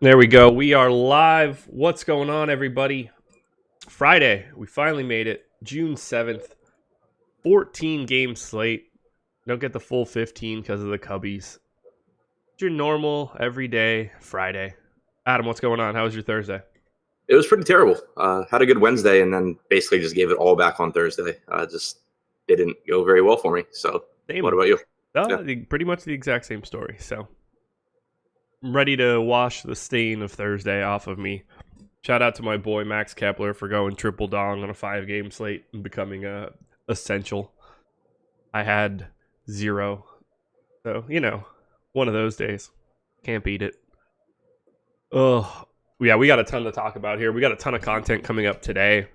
There we go. We are live. What's going on, everybody? Friday. We finally made it. June 7th. 14-game slate. Don't get the full 15 because of the Cubbies. It's your normal, everyday Friday. Adam, what's going on? How was your Thursday? It was pretty terrible. Had a good Wednesday and then basically just gave it all back on Thursday. Just didn't go very well for me. So, Same. What about you? Pretty much the exact same story. So, I'm ready to wash the stain of Thursday off of me. Shout out to my boy Max Kepler for going triple dong on a 5-game slate and becoming a essential. I had 0. So, one of those days. Can't beat it. Oh, yeah, we got a ton to talk about here. We got a ton of content coming up today.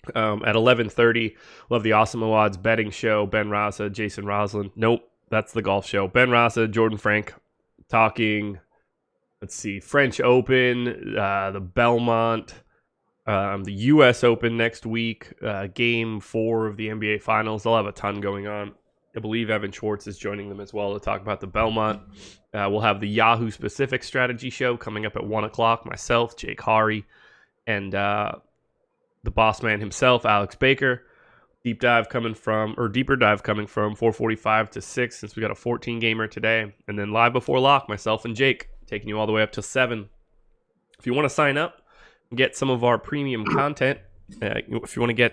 At 11:30, we'll have the Awesome Odds betting show. Ben Rasa, Jason Roslin. Nope, that's the golf show. Ben Rasa, Jordan Frank talking... Let's see, French Open, the Belmont, the U.S. Open next week, Game 4 of the NBA Finals. They'll have a ton going on. I believe Evan Schwartz is joining them as well to talk about the Belmont. We'll have the Yahoo Specific Strategy Show coming up at 1 o'clock. Myself, Jake Hari, and the boss man himself, Alex Baker. Deeper dive coming from 4:45 to 6 since we got a 14-gamer today. And then live before lock, myself and Jake, taking you all the way up to 7. If you want to sign up and get some of our premium content, if you want to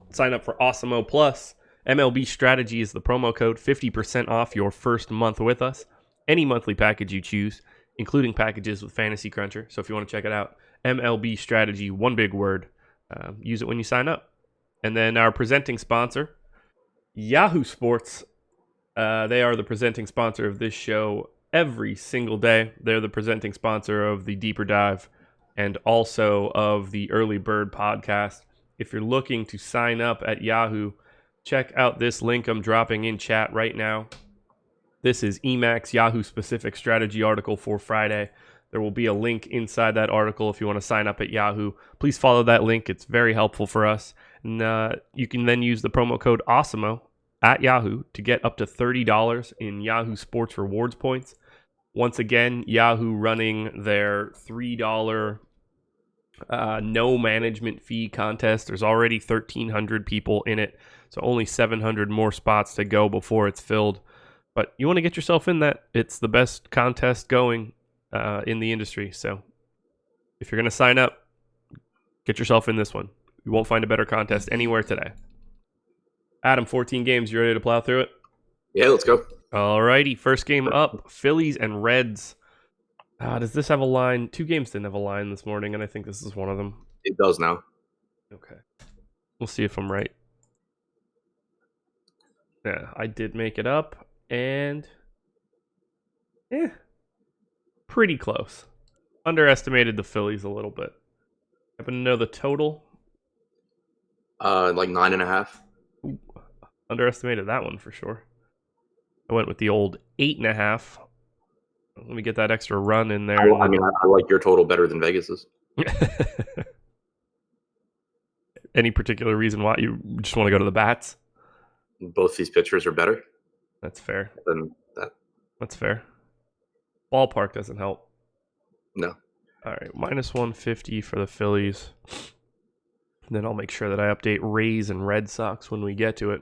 sign up for Awesemo Plus, MLB Strategy is the promo code, 50% off your first month with us. Any monthly package you choose, including packages with Fantasy Cruncher. So if you want to check it out, MLB Strategy, one big word. Use it when you sign up. And then our presenting sponsor, Yahoo Sports. They are the presenting sponsor of this show every single day. They're the presenting sponsor of the Deeper Dive and also of the Early Bird podcast. If you're looking to sign up at Yahoo, check out this link I'm dropping in chat right now. This is Emacs Yahoo Specific Strategy article for Friday. There will be a link inside that article if you want to sign up at Yahoo. Please follow that link. It's very helpful for us. And you can then use the promo code AWESEMO at Yahoo to get up to $30 in Yahoo Sports Rewards points. Once again, Yahoo running their $3 no management fee contest. There's already 1,300 people in it, so only 700 more spots to go before it's filled. But you want to get yourself in that. It's the best contest going in the industry. So if you're going to sign up, get yourself in this one. You won't find a better contest anywhere today. Adam, 14 games. You ready to plow through it? Yeah, let's go. Alrighty, first game up, Phillies and Reds. Does this have a line? 2 games didn't have a line this morning, and I think this is one of them. It does now. Okay. We'll see if I'm right. Yeah, I did make it up, and... pretty close. Underestimated the Phillies a little bit. Happen to know the total? Like 9.5. Ooh, underestimated that one for sure. I went with the old 8.5. Let me get that extra run in there. I like your total better than Vegas's. Any particular reason why you just want to go to the Bats? Both these pitchers are better. That's fair. Than that. That's fair. Ballpark doesn't help. No. All right, minus 150 for the Phillies. And then I'll make sure that I update Rays and Red Sox when we get to it.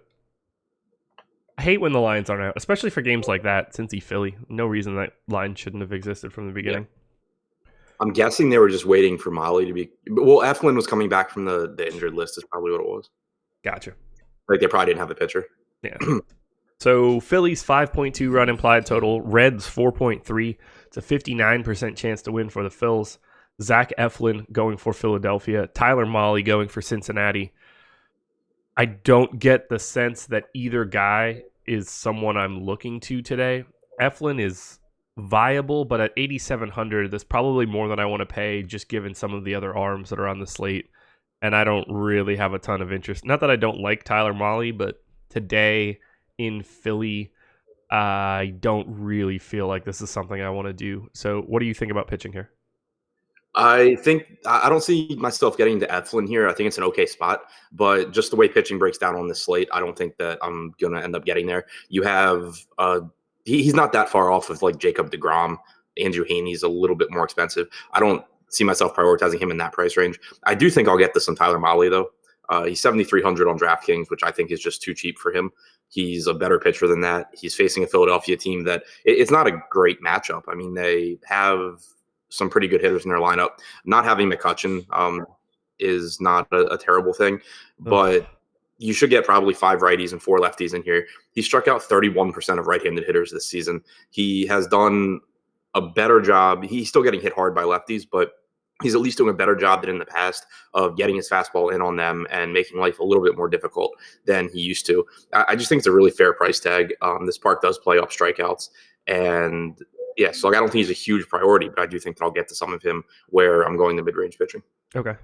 I hate when the lines aren't out, especially for games like that. Cincy Philly, no reason that line shouldn't have existed from the beginning. Yeah. I'm guessing they were just waiting for Molly to be. Well, Eflin was coming back from the injured list. Is probably what it was. Gotcha. Like they probably didn't have a pitcher. Yeah. So Phillies 5.2 run implied total. Reds 4.3. It's a 59% chance to win for the Phils. Zach Eflin going for Philadelphia. Tyler Mahle going for Cincinnati. I don't get the sense that either guy is someone I'm looking to today. Eflin is viable, but at 8,700, that's probably more than I want to pay just given some of the other arms that are on the slate. And I don't really have a ton of interest. Not that I don't like Tyler Mahle, but today in Philly, I don't really feel like this is something I want to do. So what do you think about pitching here? I think I don't see myself getting to Eflin here. I think it's an okay spot, but just the way pitching breaks down on this slate, I don't think that I'm going to end up getting there. You have he's not that far off of like Jacob deGrom. Andrew Haney's a little bit more expensive. I don't see myself prioritizing him in that price range. I do think I'll get to some Tyler Mahle, though. He's 7,300 on DraftKings, which I think is just too cheap for him. He's a better pitcher than that. He's facing a Philadelphia team that it's not a great matchup. I mean, they have some pretty good hitters in their lineup. Not having McCutchen is not a terrible thing, but you should get probably 5 righties and 4 lefties in here. He struck out 31% of right-handed hitters this season. He has done a better job. He's still getting hit hard by lefties, but he's at least doing a better job than in the past of getting his fastball in on them and making life a little bit more difficult than he used to. I just think it's a really fair price tag. This park does play up strikeouts. And yeah, so I don't think he's a huge priority, but I do think that I'll get to some of him where I'm going to mid-range pitching. Okay.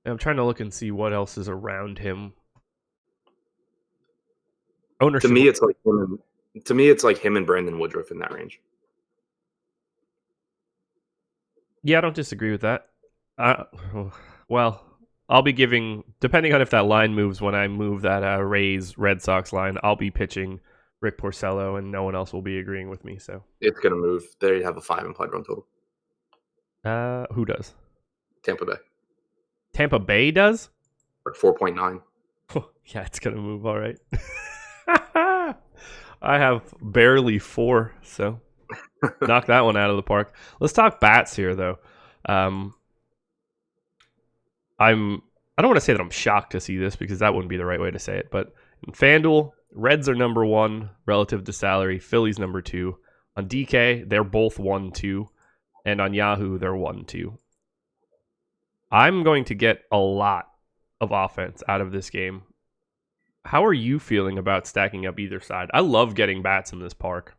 I'm trying to look and see what else is around him. Ownership. To me, it's like him and Brandon Woodruff in that range. Yeah, I don't disagree with that. Well, I'll be giving, depending on if that line moves when I move that Rays Red Sox line, I'll be pitching Rick Porcello, and no one else will be agreeing with me. So it's going to move. They have a 5 implied run total. Who does? Tampa Bay. Tampa Bay does? Like 4.9. Yeah, it's going to move all right. I have barely 4, so knock that one out of the park. Let's talk bats here, though. I don't want to say that I'm shocked to see this because that wouldn't be the right way to say it. But in FanDuel, Reds are number 1 relative to salary. Phillies number 2. On DK, they're both 1-2, and on Yahoo, they're 1-2. I'm going to get a lot of offense out of this game. How are you feeling about stacking up either side? I love getting bats in this park.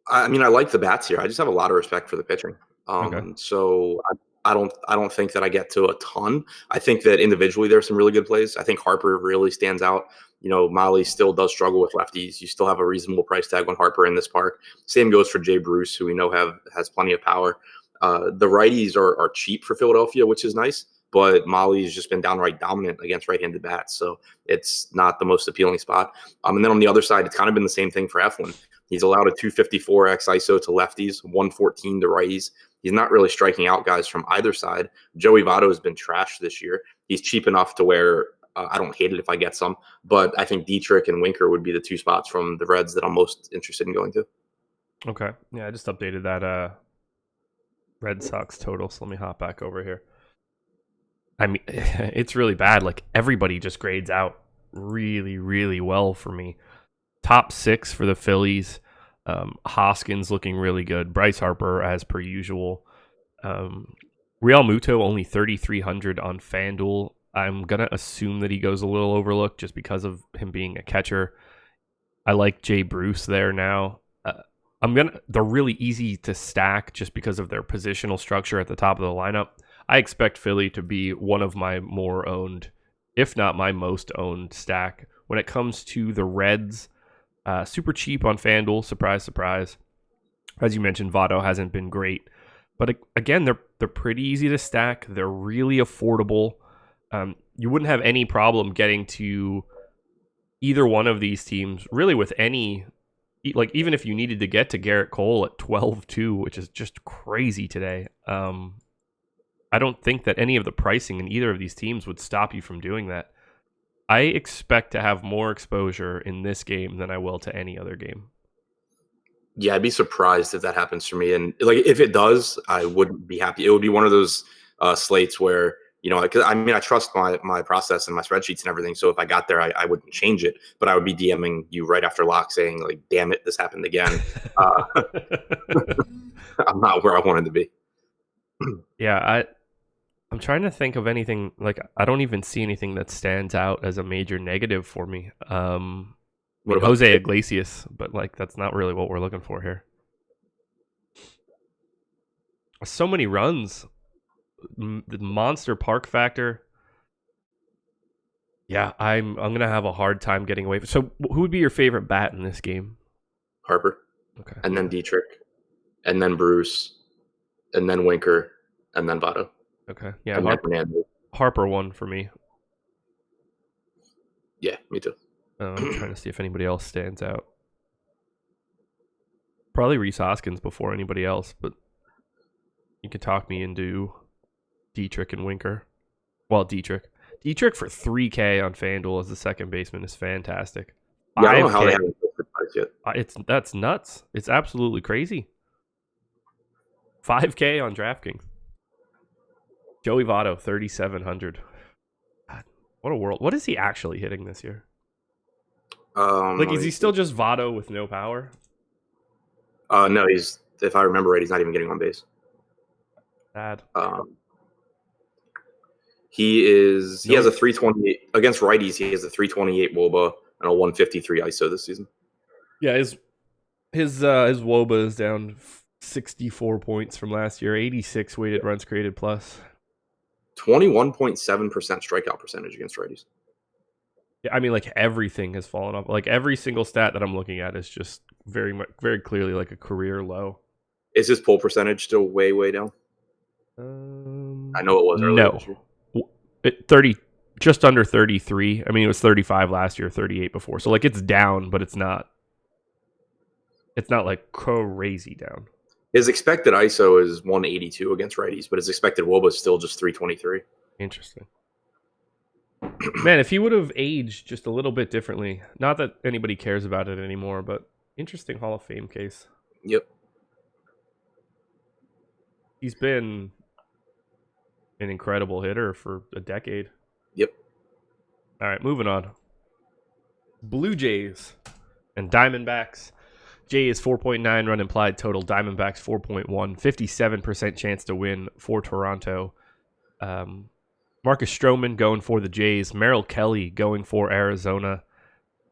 I mean, I like the bats here. I just have a lot of respect for the pitching. Okay. So I don't think that I get to a ton. I think that individually there's some really good plays. I think Harper really stands out. You know, Mahle still does struggle with lefties. You still have a reasonable price tag on Harper in this park. Same goes for Jay Bruce, who we know has plenty of power. The righties are cheap for Philadelphia, which is nice, but Mahle's just been downright dominant against right-handed bats, so it's not the most appealing spot. And then on the other side, it's kind of been the same thing for Eflin. He's allowed a 254x ISO to lefties, 114 to righties. He's not really striking out guys from either side. Joey Votto has been trashed this year. He's cheap enough to where I don't hate it if I get some, but I think Dietrich and Winker would be the 2 spots from the Reds that I'm most interested in going to. Okay. Yeah, I just updated that Red Sox total, so let me hop back over here. I mean, it's really bad. Like, everybody just grades out really, really well for me. Top 6 for the Phillies. Hoskins looking really good. Bryce Harper, as per usual. Real Muto, only 3,300 on FanDuel. I'm going to assume that he goes a little overlooked just because of him being a catcher. I like Jay Bruce there now. They're really easy to stack just because of their positional structure at the top of the lineup. I expect Philly to be one of my more owned, if not my most owned stack. When it comes to the Reds, super cheap on FanDuel, surprise, surprise. As you mentioned, Votto hasn't been great. But again, they're pretty easy to stack. They're really affordable. You wouldn't have any problem getting to either one of these teams, really with any... Like, even if you needed to get to Garrett Cole at 12-2, which is just crazy today, I don't think that any of the pricing in either of these teams would stop you from doing that. I expect to have more exposure in this game than I will to any other game. Yeah, I'd be surprised if that happens for me. And like, if it does, I wouldn't be happy. It would be one of those slates where, you know, because I mean, I trust my process and my spreadsheets and everything. So if I got there, I wouldn't change it. But I would be DMing you right after lock saying, like, damn it, this happened again. I'm not where I wanted to be. Yeah, I'm trying to think of anything. Like, I don't even see anything that stands out as a major negative for me. What about Jose Iglesias? But, like, that's not really what we're looking for here. So many runs. The monster park factor. Yeah, I'm gonna have a hard time getting away. So, who would be your favorite bat in this game? Harper. Okay. And then Dietrich, and then Bruce, and then Winker, and then Votto. Okay. Yeah, Harper won for me. Yeah, me too. I'm trying to see if anybody else stands out. Probably Rhys Hoskins before anybody else, but you could talk me into Dietrich and Winker. Well, Dietrich for 3K on FanDuel as the second baseman is fantastic. Yeah, I don't know how they haven't built the price yet. That's nuts. It's absolutely crazy. 5K on DraftKings. Joey Votto, 3,700. God, what a world. What is he actually hitting this year? Is he still just Votto with no power? No, if I remember right, he's not even getting on base. Bad. He has a 328 against righties. He has a 328 WOBA and a 153 ISO this season. Yeah, his WOBA is down 64 points from last year. 86 weighted runs created plus. 21.7% strikeout percentage against righties. Yeah, I mean, like everything has fallen off. Like every single stat that I'm looking at is just very clearly like a career low. Is his pull percentage still way down? I know it was earlier this year. 30, just under 33. I mean, it was 35 last year, 38 before. So like it's down, but it's not like crazy down. His expected ISO is 182 against righties, but his expected WOBA is still just 323. Interesting. Man, if he would have aged just a little bit differently, not that anybody cares about it anymore, but interesting Hall of Fame case. Yep. He's been an incredible hitter for a decade. Yep. All right, moving on. Blue Jays and Diamondbacks. Jays 4.9 run implied total. Diamondbacks 4.1. 57% chance to win for Toronto. Marcus Stroman going for the Jays. Merrill Kelly going for Arizona.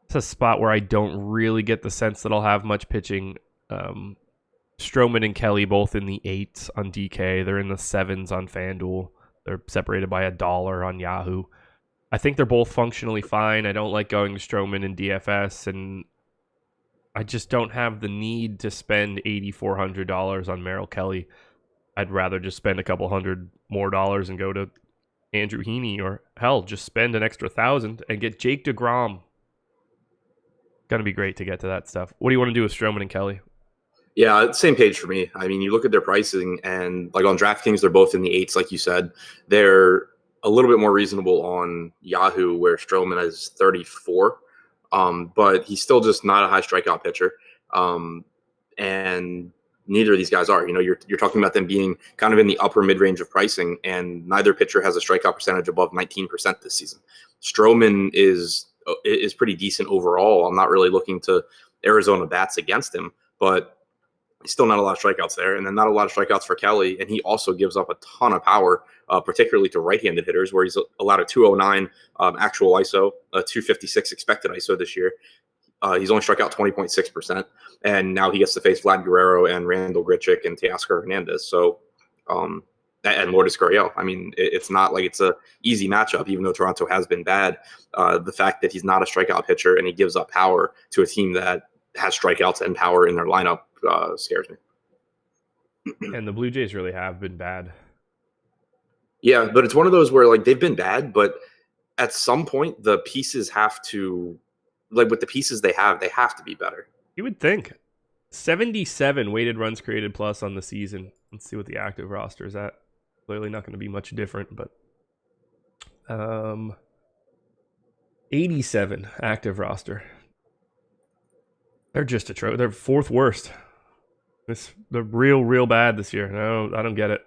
It's a spot where I don't really get the sense that I'll have much pitching. Stroman and Kelly both in the 8s on DK. They're in the 7s on FanDuel. They're separated by $1 on Yahoo. I think they're both functionally fine. I don't like going to Stroman in DFS, and I just don't have the need to spend $8,400 on Merrill Kelly. I'd rather just spend a couple $100 more and go to Andrew Heaney, or hell, just spend an extra $1,000 and get Jake DeGrom. Gonna be great to get to that stuff. What do you want to do with Stroman and Kelly? Yeah, same page for me. I mean, you look at their pricing, and like on DraftKings, they're both in the 8s, like you said. They're a little bit more reasonable on Yahoo, where Stroman is 34, but he's still just not a high strikeout pitcher, and neither of these guys are. You know, you're talking about them being kind of in the upper mid-range of pricing, and neither pitcher has a strikeout percentage above 19% this season. Stroman is pretty decent overall. I'm not really looking to Arizona bats against him, but still not a lot of strikeouts there, and then not a lot of strikeouts for Kelly, and he also gives up a ton of power, particularly to right-handed hitters, where he's allowed a 209 actual ISO, a 256 expected ISO this year. He's only struck out 20.6%, and now he gets to face Vlad Guerrero and Randall Grichuk and Teoscar Hernandez. So, and Lourdes Gurriel. I mean, it's not like it's a easy matchup, even though Toronto has been bad. The fact that he's not a strikeout pitcher and he gives up power to a team that has strikeouts and power in their lineup scares me. And the Blue Jays really have been bad. Yeah, but it's one of those where like they've been bad, but at some point the pieces have to, like with the pieces they have to be better. You would think. 77 weighted runs created plus on the season. Let's see what the active roster is at. Clearly not going to be much different, but 87 active roster. They're just atrocious. They're 4th worst. They're real bad this year. I don't get it.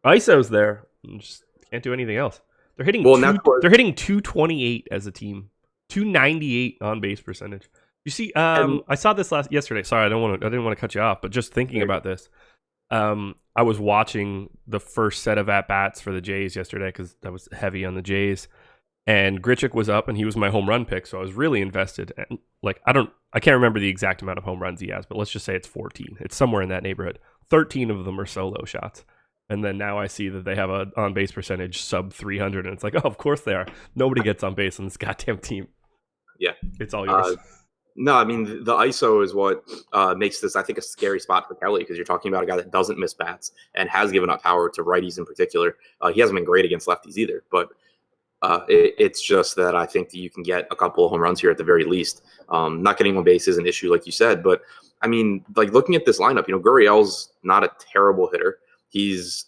ISO's there. Just can't do anything else. They're hitting they're hitting 228 as a team. 298 on base percentage. You see, I saw this yesterday. Sorry, I didn't want to cut you off, but just thinking about this. I was watching the first set of at-bats for the Jays yesterday because I was heavy on the Jays. And Grichuk was up, and he was my home run pick, so I was really invested. And like I can't remember the exact amount of home runs he has, but let's just say it's 14. It's somewhere in that neighborhood. 13 of them are solo shots. And then now I see that they have a on-base percentage sub 300, and it's like, oh, of course they are. Nobody gets on base on this goddamn team. Yeah. It's all yours. No, I mean, the ISO is what makes this, I think, a scary spot for Kelly, because you're talking about a guy that doesn't miss bats and has given up power to righties in particular. He hasn't been great against lefties either, but it's just that I think that you can get a couple of home runs here at the very least. Not getting on base is an issue, like you said, but I mean, like looking at this lineup, Gurriel's not a terrible hitter. He's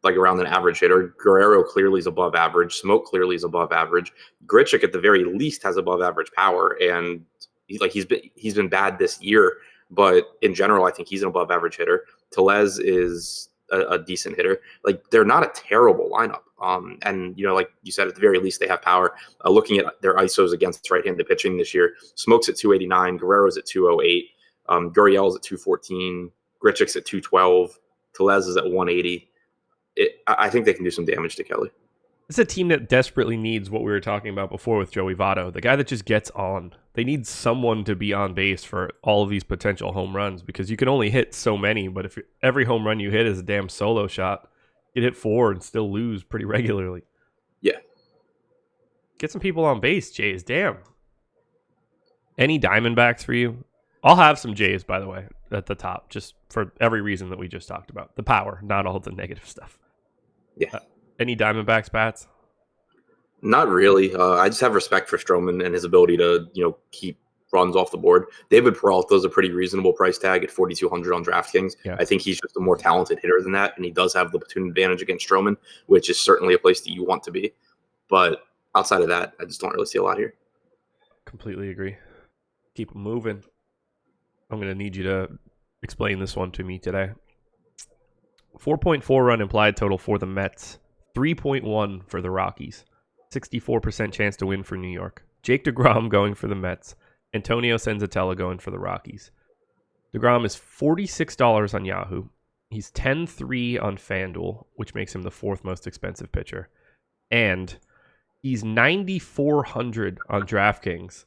like around an average hitter. Guerrero clearly is above average. Smoke clearly is above average. Grichuk at the very least has above average power, and he's been bad this year, but in general, I think he's an above average hitter. Tellez is a decent hitter. Like they're not a terrible lineup. And like you said, at the very least they have power. Looking at their ISOs against right-handed pitching this year, Smoke's at 289, Guerrero's at 208, Gurriel's at 214, Grichuk's at 212, Tellez is at 180. I think they can do some damage to Kelly. It's a team that desperately needs what we were talking about before with Joey Votto, the guy that just gets on. They need someone to be on base for all of these potential home runs because you can only hit so many, but if every home run you hit is a damn solo shot, you can hit 4 and still lose pretty regularly. Yeah. Get some people on base, Jays. Damn. Any Diamondbacks for you? I'll have some Jays, by the way, at the top, just for every reason that we just talked about. The power, not all the negative stuff. Yeah. Any Diamondbacks bats? Not really. I just have respect for Stroman and his ability to, keep runs off the board. David Peralta's a pretty reasonable price tag at 4,200 on DraftKings. Yeah. I think he's just a more talented hitter than that, and he does have the platoon advantage against Stroman, which is certainly a place that you want to be. But outside of that, I just don't really see a lot here. Completely agree. Keep moving. I'm going to need you to explain this one to me today. 4.4 run implied total for the Mets. 3.1 for the Rockies. 64% chance to win for New York. Jake DeGrom going for the Mets. Antonio Senzatella going for the Rockies. DeGrom is $46 on Yahoo. He's 10-3 on FanDuel, which makes him the 4th most expensive pitcher. And he's 9,400 on DraftKings.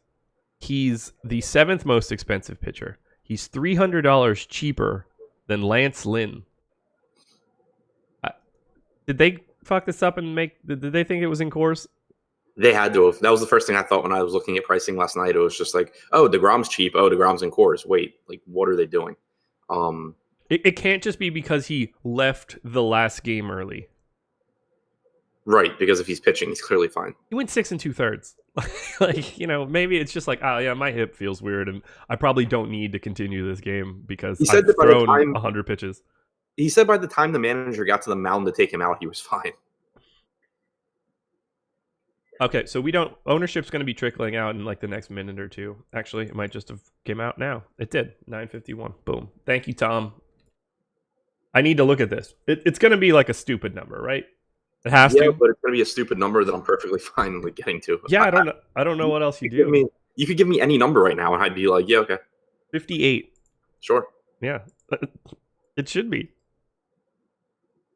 He's the 7th most expensive pitcher. He's $300 cheaper than Lance Lynn. Did they fuck this up and did they think it was in course? They had to have. That was the first thing I thought when I was looking at pricing last night. It was just like, oh, DeGrom's cheap. Oh, DeGrom's in course. Wait, like, what are they doing? It can't just be because he left the last game early. Right, because if he's pitching, he's clearly fine. He went 6 2/3. Maybe it's just like, oh yeah, my hip feels weird, and I probably don't need to continue this game because I've thrown 100 pitches. He said by the time the manager got to the mound to take him out, he was fine. Okay, so ownership's going to be trickling out in like the next minute or two. Actually, it might just have came out now. It did. 9:51. Boom. Thank you, Tom. I need to look at this. It's going to be like a stupid number, right? It has to. But it's going to be a stupid number that I'm perfectly fine with getting to. Yeah, I don't know what else you do. You could give me any number right now, and I'd be like, yeah, okay. 58. Sure. Yeah, it should be.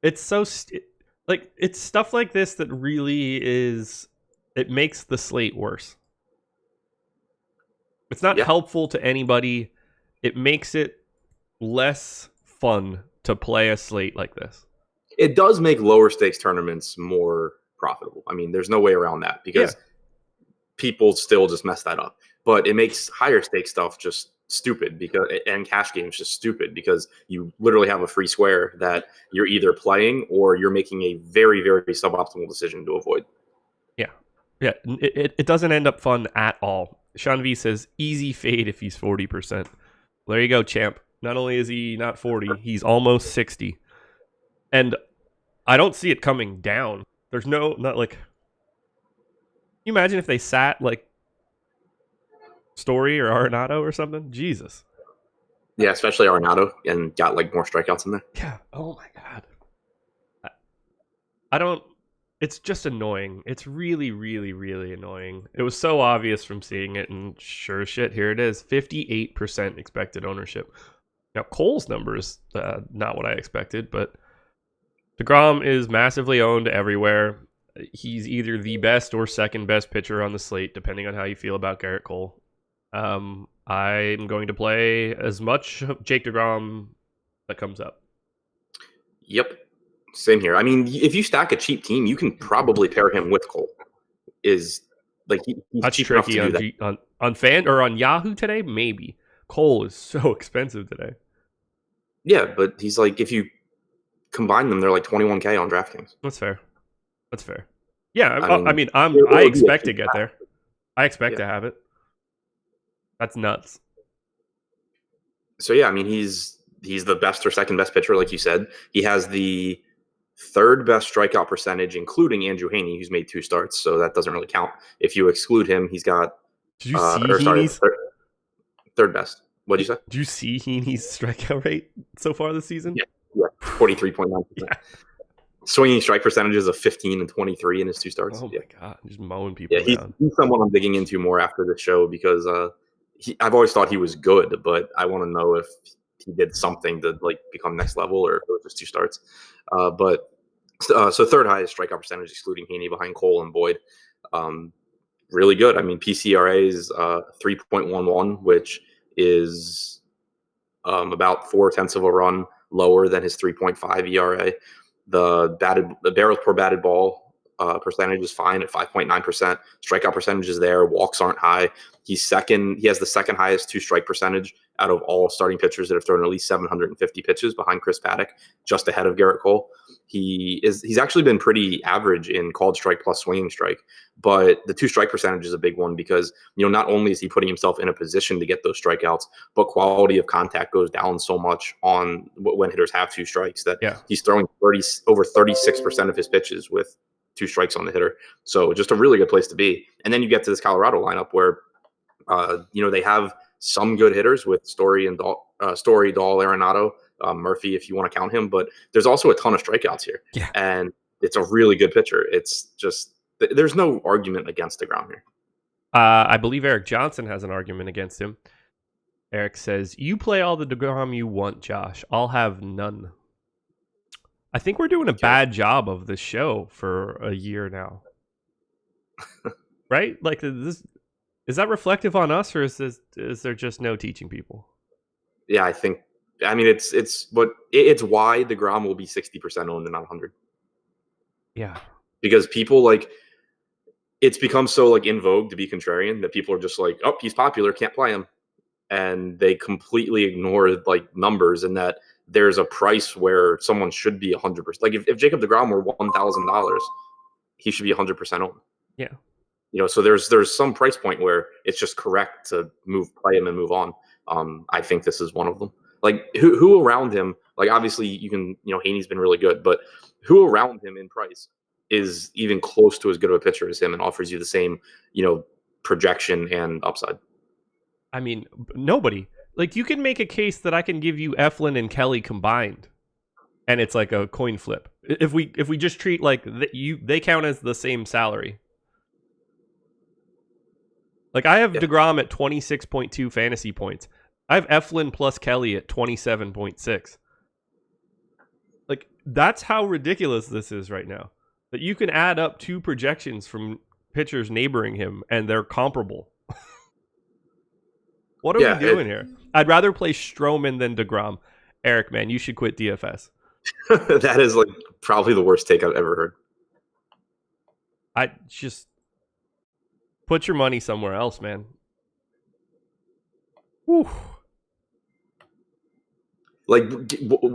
It's so it's stuff like this that really is. It makes the slate worse. It's not helpful to anybody. It makes it less fun to play a slate like this. It does make lower stakes tournaments more profitable. I mean, there's no way around that because people still just mess that up. But it makes higher stakes stuff just stupid and cash games just stupid because you literally have a free square that you're either playing or you're making a very, very suboptimal decision to avoid. Yeah, it doesn't end up fun at all. Sean V says, easy fade if he's 40%. There you go, champ. Not only is he not 40, he's almost 60. And I don't see it coming down. There's not like... Can you imagine if they sat like Story or Arenado or something? Jesus. Yeah, especially Arenado and got like more strikeouts in there. Yeah. Oh my God. I don't... It's just annoying. It's really, really, really annoying. It was so obvious from seeing it, and sure as shit, here it is. 58% expected ownership. Now, Cole's number is not what I expected, but DeGrom is massively owned everywhere. He's either the best or second best pitcher on the slate, depending on how you feel about Garrett Cole. I'm going to play as much Jake DeGrom that comes up. Yep. Same here. I mean, if you stack a cheap team, you can probably pair him with Cole. He's that's cheap tricky enough to do that. on Fan or on Yahoo today. Maybe Cole is so expensive today. Yeah, but he's like, if you combine them, they're like 21K on DraftKings. That's fair. Yeah, I expect to get there. I expect to have it. That's nuts. So yeah, I mean he's the best or second best pitcher, like you said. He has the third best strikeout percentage, including Andrew Heaney, who's made 2 starts, so that doesn't really count. If you exclude him, he's got Did you see or sorry, Heaney's? third best. What did you say? Did you see Heaney's strikeout rate so far this season? Yeah, 43.9%. Yeah. Swinging strike percentages of 15 and 23 in his 2 starts. Oh my god, just mowing people down. He's someone I'm digging into more after the show because I've always thought he was good, but I want to know if he did something to like become next level or if it was just 2 starts. So third highest strikeout percentage, excluding Heaney, behind Cole and Boyd. Really good. I mean, PCRA is 3.11, which is about 0.4 of a run lower than his 3.5 ERA. The barrels per batted ball percentage is fine at 5.9%. Strikeout percentage is there. Walks aren't high. He's second. He has the second highest 2-strike percentage out of all starting pitchers that have thrown at least 750 pitches, behind Chris Paddock, just ahead of Garrett Cole. He's actually been pretty average in called strike plus swinging strike, but the 2-strike percentage is a big one because not only is he putting himself in a position to get those strikeouts, but quality of contact goes down so much on when hitters have 2 strikes that he's throwing over 36% of his pitches with 2 strikes on the hitter. So just a really good place to be. And then you get to this Colorado lineup where they have some good hitters with Story, Dahl, Arenado, Murphy, if you want to count him, but there's also a ton of strikeouts here. Yeah. And it's a really good pitcher. It's just, there's no argument against DeGrom here. I believe Eric Johnson has an argument against him. Eric says, "You play all the DeGrom you want, Josh. I'll have none." I think we're doing a bad job of this show for a year now. Right? Like, is that reflective on us, or is there just no teaching people? Yeah, I mean, it's why DeGrom will be 60% owned and not 100. Yeah. Because people it's become so in vogue to be contrarian that people are just like, oh, he's popular, can't play him. And they completely ignore numbers and that there's a price where someone should be 100%. Like if Jacob DeGrom were $1,000, he should be 100% owned. Yeah. So there's some price point where it's just correct to play him and move on. I think this is one of them. Who around him, obviously you can, Haney's been really good, but who around him in price is even close to as good of a pitcher as him and offers you the same, projection and upside? I mean, nobody. You can make a case that I can give you Eflin and Kelly combined, and it's like a coin flip. If we just treat they count as the same salary. I have DeGrom at 26.2 fantasy points. I have Eflin plus Kelly at 27.6. That's how ridiculous this is right now. That you can add up 2 projections from pitchers neighboring him, and they're comparable. What are we doing here? I'd rather play Stroman than DeGrom. Eric, man, you should quit DFS. That is probably the worst take I've ever heard. I just put your money somewhere else, man. Whew.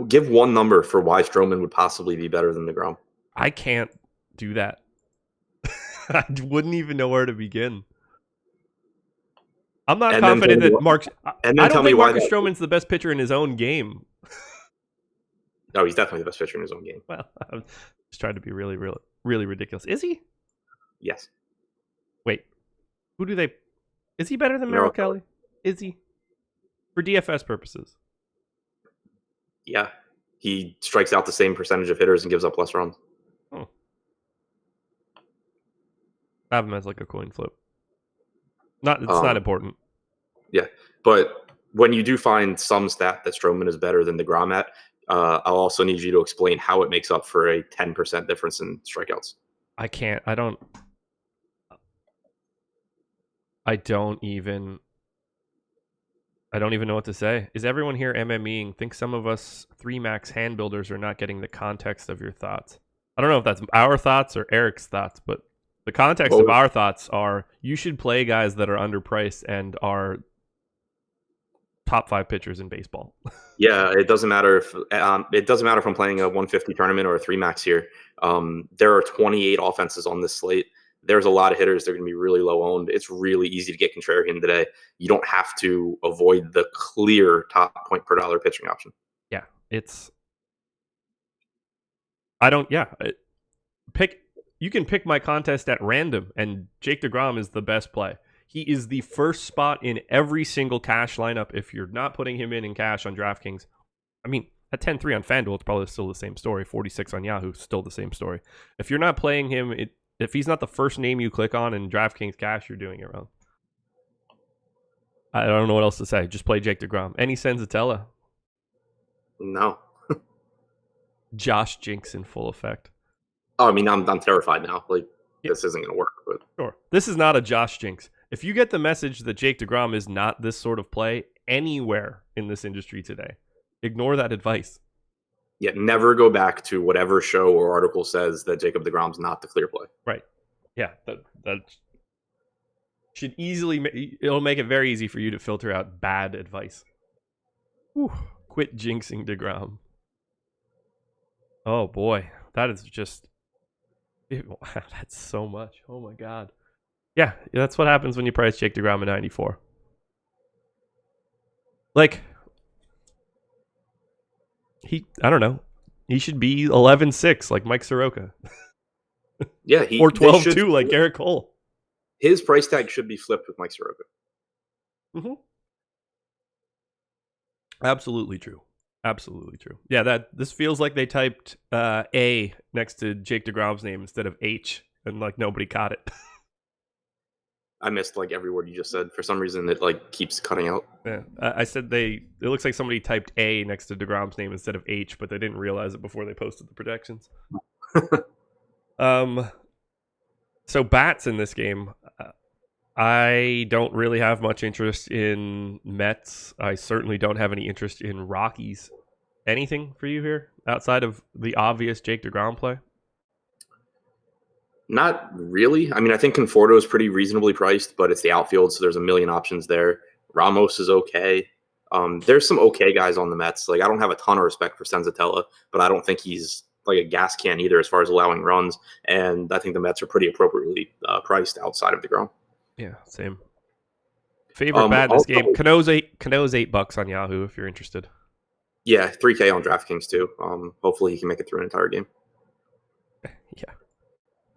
Give one number for why Stroman would possibly be better than DeGrom. I can't do that. I wouldn't even know where to begin. I'm not confident that Mark. I don't think Marcus Stroman's the best pitcher in his own game. No, he's definitely the best pitcher in his own game. Well, I'm just trying to be really, really, really ridiculous. Is he? Yes. Wait, who do they? Is he better than Merrill Kelly? Is he? For DFS purposes. Yeah, he strikes out the same percentage of hitters and gives up less runs. Oh. I have him as a coin flip. It's not important. Yeah, but when you do find some stat that Stroman is better than DeGrom at, I'll also need you to explain how it makes up for a 10% difference in strikeouts. I can't. I don't even know what to say. Is everyone here MMEing? Think some of us 3-max hand builders are not getting the context of your thoughts. I don't know if that's our thoughts or Eric's thoughts, but the context of our thoughts are you should play guys that are underpriced and are top 5 pitchers in baseball. Yeah, it doesn't matter if I'm playing a 150 tournament or a 3-max here. There are 28 offenses on this slate there's a lot of hitters that are going to be really low owned. It's really easy to get contrarian today. You don't have to avoid the clear top point per dollar pitching option. Yeah, you can pick my contest at random, and Jake DeGrom is the best play. He is the first spot in every single cash lineup. If you're not putting him in cash on DraftKings, I mean, at 10-3 on FanDuel, it's probably still the same story. 46 on Yahoo, still the same story. If you're not playing him, if he's not the first name you click on in DraftKings cash, you're doing it wrong. I don't know what else to say. Just play Jake DeGrom. Any Senzatella? No. Josh Jinx in full effect. Oh, I mean, I'm terrified now. Like, this isn't going to work. But sure, this is not a Josh Jinx. If you get the message that Jake DeGrom is not this sort of play anywhere in this industry today, ignore that advice. Yeah, never go back to whatever show or article says that Jacob DeGrom's not the clear play. Right. Yeah, that should easily... It'll make it very easy for you to filter out bad advice. Whew. Quit jinxing DeGrom. Oh, boy. That is just... That's so much. Oh, my God. Yeah, that's what happens when you price Jake DeGrom at 94. Like... I don't know. He should be 11-6 like Mike Soroka. Yeah, or 12-2 like Garrett Cole. His price tag should be flipped with Mike Soroka. Mm-hmm. Absolutely true. Absolutely true. Yeah, this feels like they typed A next to Jake DeGrom's name instead of H, and like nobody caught it. I missed like every word you just said. For some reason, it like keeps cutting out. Yeah, I said it looks like somebody typed A next to DeGrom's name instead of H, but they didn't realize it before they posted the projections. So bats in this game, I don't really have much interest in Mets. I certainly don't have any interest in Rockies. Anything for you here outside of the obvious Jake DeGrom play? Not really. I mean, I think Conforto is pretty reasonably priced, but it's the outfield, so there's a million options there. Ramos is okay. There's some okay guys on the Mets. Like, I don't have a ton of respect for Senzatella, but I don't think he's like a gas can either as far as allowing runs. And I think the Mets are pretty appropriately priced outside of DeGrom. Yeah, same. Favorite bat in this game? Cano's $8 on Yahoo if you're interested. Yeah, 3K on DraftKings too. Hopefully he can make it through an entire game. Yeah.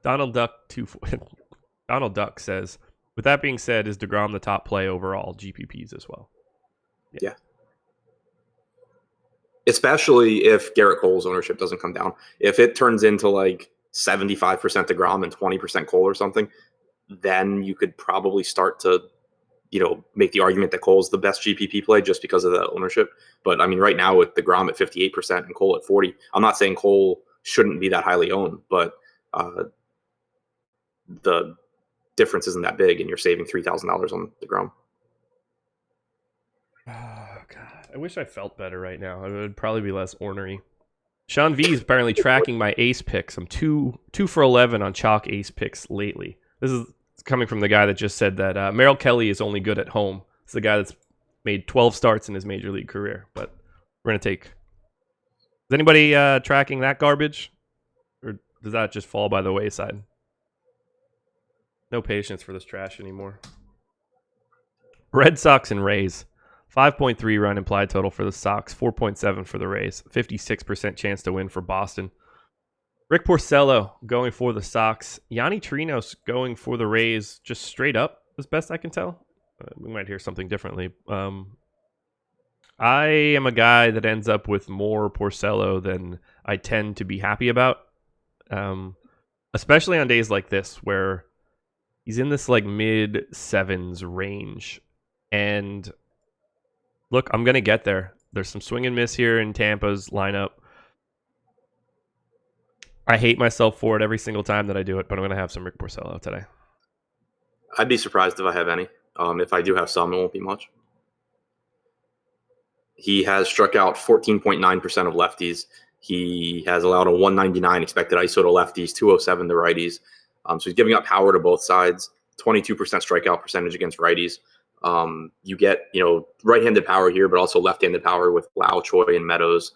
Donald Duck says, with that being said, is DeGrom the top play overall GPPs as well? Yeah. Especially if Garrett Cole's ownership doesn't come down. If it turns into like 75% DeGrom and 20% Cole or something, then you could probably start to, make the argument that Cole's the best GPP play just because of the ownership. But I mean, right now with DeGrom at 58% and Cole at 40%, I'm not saying Cole shouldn't be that highly owned, but the difference isn't that big, and you're saving $3,000 on DeGrom. Oh, God. I wish I felt better right now. I would probably be less ornery. Sean V is apparently tracking my ace picks. I'm 2 for 11 on chalk ace picks lately. This is coming from the guy that just said that Merrill Kelly is only good at home. It's the guy that's made 12 starts in his major league career. But we're going to take... Is anybody tracking that garbage? Or does that just fall by the wayside? No patience for this trash anymore. Red Sox and Rays. 5.3 run implied total for the Sox. 4.7 for the Rays. 56% chance to win for Boston. Rick Porcello going for the Sox. Yanni Trinos going for the Rays just straight up, as best I can tell. We might hear something differently. I am a guy that ends up with more Porcello than I tend to be happy about. Especially on days like this where he's in this like mid sevens range. And look, I'm going to get there. There's some swing and miss here in Tampa's lineup. I hate myself for it every single time that I do it, but I'm going to have some Rick Porcello today. I'd be surprised if I have any. If I do have some, it won't be much. He has struck out 14.9% of lefties. He has allowed a 199 expected ISO to lefties, 207 to righties. So he's giving up power to both sides, 22% strikeout percentage against righties. You get, right-handed power here, but also left-handed power with Lau, Choi, and Meadows.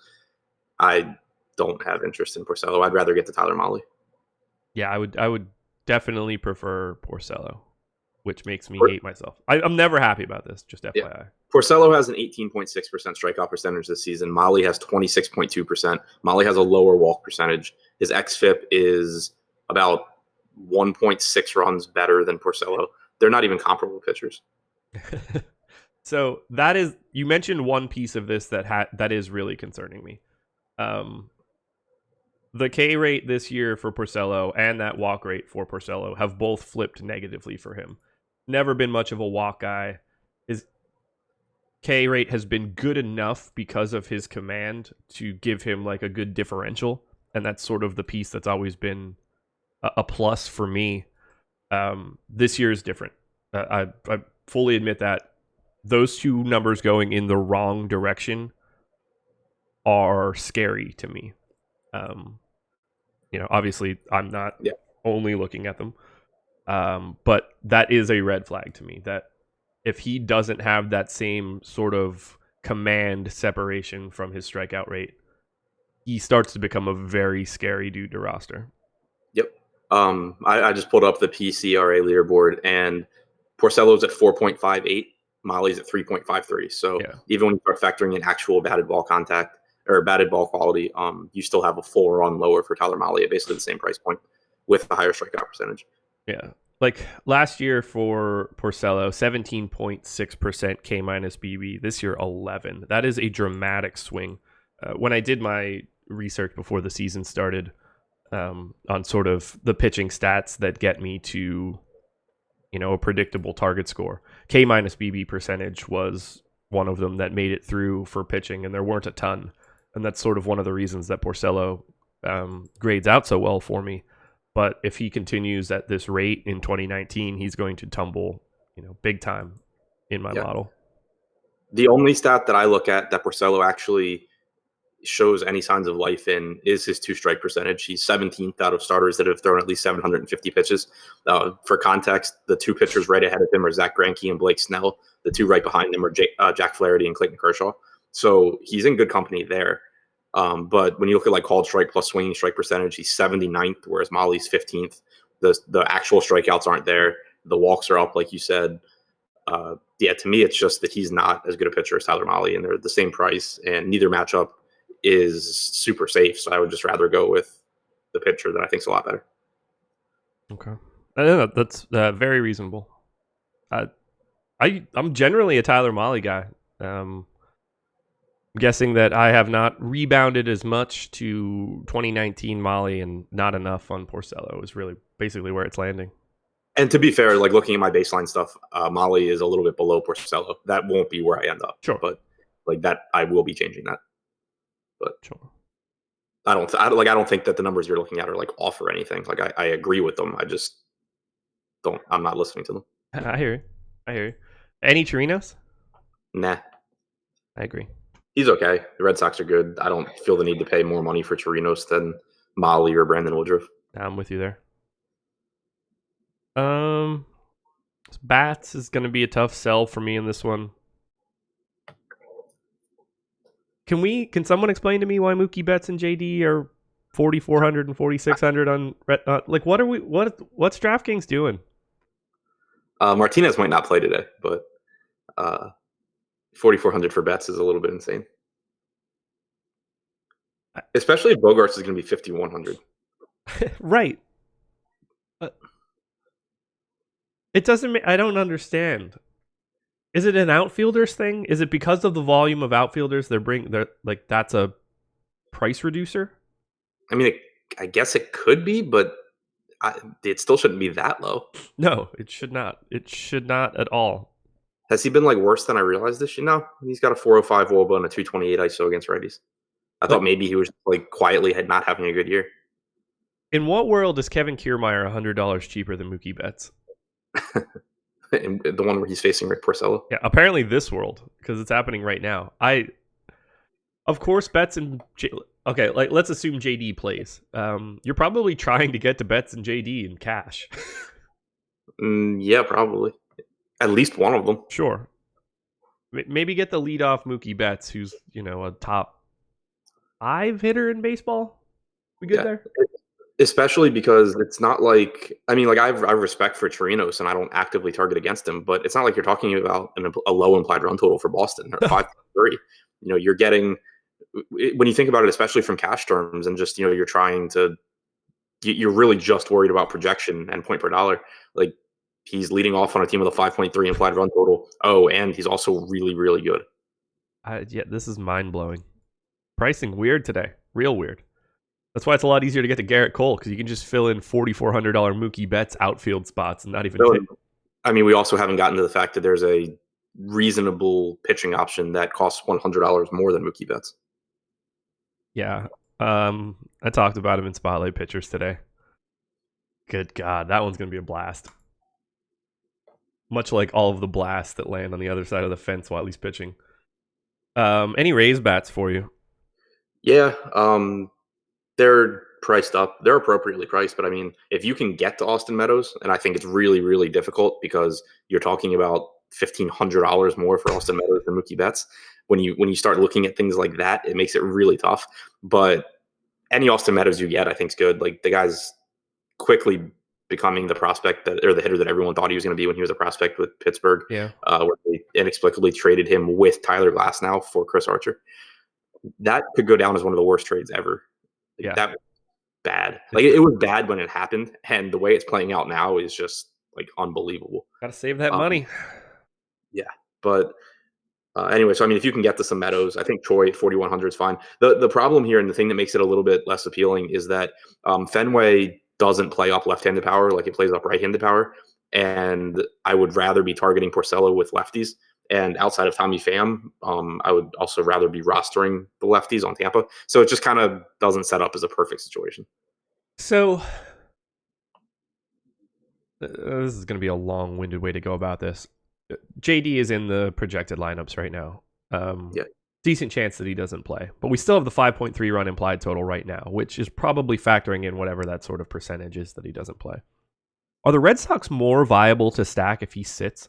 I don't have interest in Porcello. I'd rather get to Tyler Mahle. Yeah, I would definitely prefer Porcello, which makes me hate myself. I'm never happy about this, just FYI. Yeah. Porcello has an 18.6% strikeout percentage this season. Molly has 26.2%. Molly has a lower walk percentage. His xFIP is about 1.6 runs better than Porcello. They're not even comparable pitchers. So that is, you mentioned one piece of this that is really concerning me. The K rate this year for Porcello and that walk rate for Porcello have both flipped negatively for him. Never been much of a walk guy. His K rate has been good enough because of his command to give him like a good differential, and that's sort of the piece that's always been a plus for me. This year is different. I fully admit that. Those two numbers going in the wrong direction are scary to me. Obviously I'm not only looking at them, but that is a red flag to me, that if he doesn't have that same sort of command separation from his strikeout rate, he starts to become a very scary dude to roster. Yep. I just pulled up the PCRA leaderboard, and Porcello's at 4.58. Molly's at 3.53. So even when you start factoring in actual batted ball contact or batted ball quality, you still have a full run lower for Tyler Molly at basically the same price point with a higher strikeout percentage. Yeah. Like last year for Porcello, 17.6% K minus BB. This year, 11. That is a dramatic swing. When I did my research before the season started on sort of the pitching stats that get me to a predictable target score, K minus BB percentage was one of them that made it through for pitching, and there weren't a ton. And that's sort of one of the reasons that Porcello grades out so well for me. But if he continues at this rate in 2019, he's going to tumble, big time in my model. The only stat that I look at that Porcello actually shows any signs of life in is his two-strike percentage. He's 17th out of starters that have thrown at least 750 pitches. For context, the two pitchers right ahead of him are Zach Greinke and Blake Snell. The two right behind them are Jack Flaherty and Clayton Kershaw. So he's in good company there. But when you look at like called strike plus swinging strike percentage, he's 79th, whereas Molly's 15th. The actual strikeouts aren't there. The walks are up, like you said. To me, it's just that he's not as good a pitcher as Tyler Molly, and they're the same price, and neither matchup is super safe. So I would just rather go with the pitcher that I think is a lot better. Okay. That's very reasonable. I'm generally a Tyler Molly guy. I'm guessing that I have not rebounded as much to 2019 Molly and not enough on Porcello is really basically where it's landing. And to be fair, like looking at my baseline stuff, Molly is a little bit below Porcello. That won't be where I end up. Sure. But like that, I will be changing that. But sure. I don't think that the numbers you're looking at are like off or anything. Like I agree with them. I just don't. I'm not listening to them. I hear you. Any Chirinos? Nah. I agree. He's okay. The Red Sox are good. I don't feel the need to pay more money for Chirinos than Molly or Brandon Woodruff. I'm with you there. Bats is going to be a tough sell for me in this one. Can someone explain to me why Mookie Betts and JD are 4,400 and 4,600 on like what's DraftKings doing? Martinez might not play today, but 4,400 for Betts is a little bit insane. Especially if Bogarts is going to be 5,100. Right. It doesn't I don't understand. Is it an outfielders thing? Is it because of the volume of outfielders they're like that's a price reducer? I mean, I guess it could be, but it still shouldn't be that low. No, it should not. It should not at all. Has he been like worse than I realized this year? No, he's got a 405 WOBA and a 228 ISO against righties. I thought maybe he was like quietly not having a good year. In what world is Kevin Kiermaier $100 cheaper than Mookie Betts? And the one where he's facing Rick Porcello. Yeah, apparently this world, because it's happening right now. Of course, Betts and okay, like let's assume JD plays. You're probably trying to get to Betts and JD in cash. Yeah, probably. At least one of them. Sure. Maybe get the leadoff Mookie Betts, who's a top 5 hitter in baseball. We good there? Especially because it's not like, I mean, like I have respect for Chirinos and I don't actively target against him, but it's not like you're talking about a low implied run total for Boston or 5.3. You're getting, when you think about it, especially from cash terms and just, you're trying to, you're really just worried about projection and point per dollar. Like he's leading off on a team with a 5.3 implied run total. Oh, and he's also really, really good. Yeah, this is mind-blowing. Pricing weird today. Real weird. That's why it's a lot easier to get to Garrett Cole, because you can just fill in $4,400 Mookie Betts outfield spots and not even take. I mean, we also haven't gotten to the fact that there's a reasonable pitching option that costs $100 more than Mookie Betts. Yeah. I talked about him in Spotlight Pitchers today. Good God, that one's going to be a blast. Much like all of the blasts that land on the other side of the fence while he's pitching. Any Rays bats for you? Yeah, they're priced up. They're appropriately priced, but I mean, if you can get to Austin Meadows, and I think it's really, really difficult because you're talking about $1,500 more for Austin Meadows than Mookie Betts. When you start looking at things like that, it makes it really tough. But any Austin Meadows you get, I think is good. Like the guy's quickly becoming the prospect or the hitter that everyone thought he was going to be when he was a prospect with Pittsburgh. Yeah. Where they inexplicably traded him with Tyler Glasnow for Chris Archer. That could go down as one of the worst trades ever. Yeah. That was bad. Like it was bad when it happened, and the way it's playing out now is just like unbelievable. Got to save that money. Yeah, but anyway, so I mean, if you can get to some Meadows, I think Troy 4,100 is fine. The problem here, and the thing that makes it a little bit less appealing, is that Fenway doesn't play up left-handed power like it plays up right-handed power, and I would rather be targeting Porcello with lefties. And outside of Tommy Pham, I would also rather be rostering the lefties on Tampa. So it just kind of doesn't set up as a perfect situation. So this is going to be a long-winded way to go about this. JD is in the projected lineups right now. Yeah. Decent chance that he doesn't play. But we still have the 5.3 run implied total right now, which is probably factoring in whatever that sort of percentage is that he doesn't play. Are the Red Sox more viable to stack if he sits?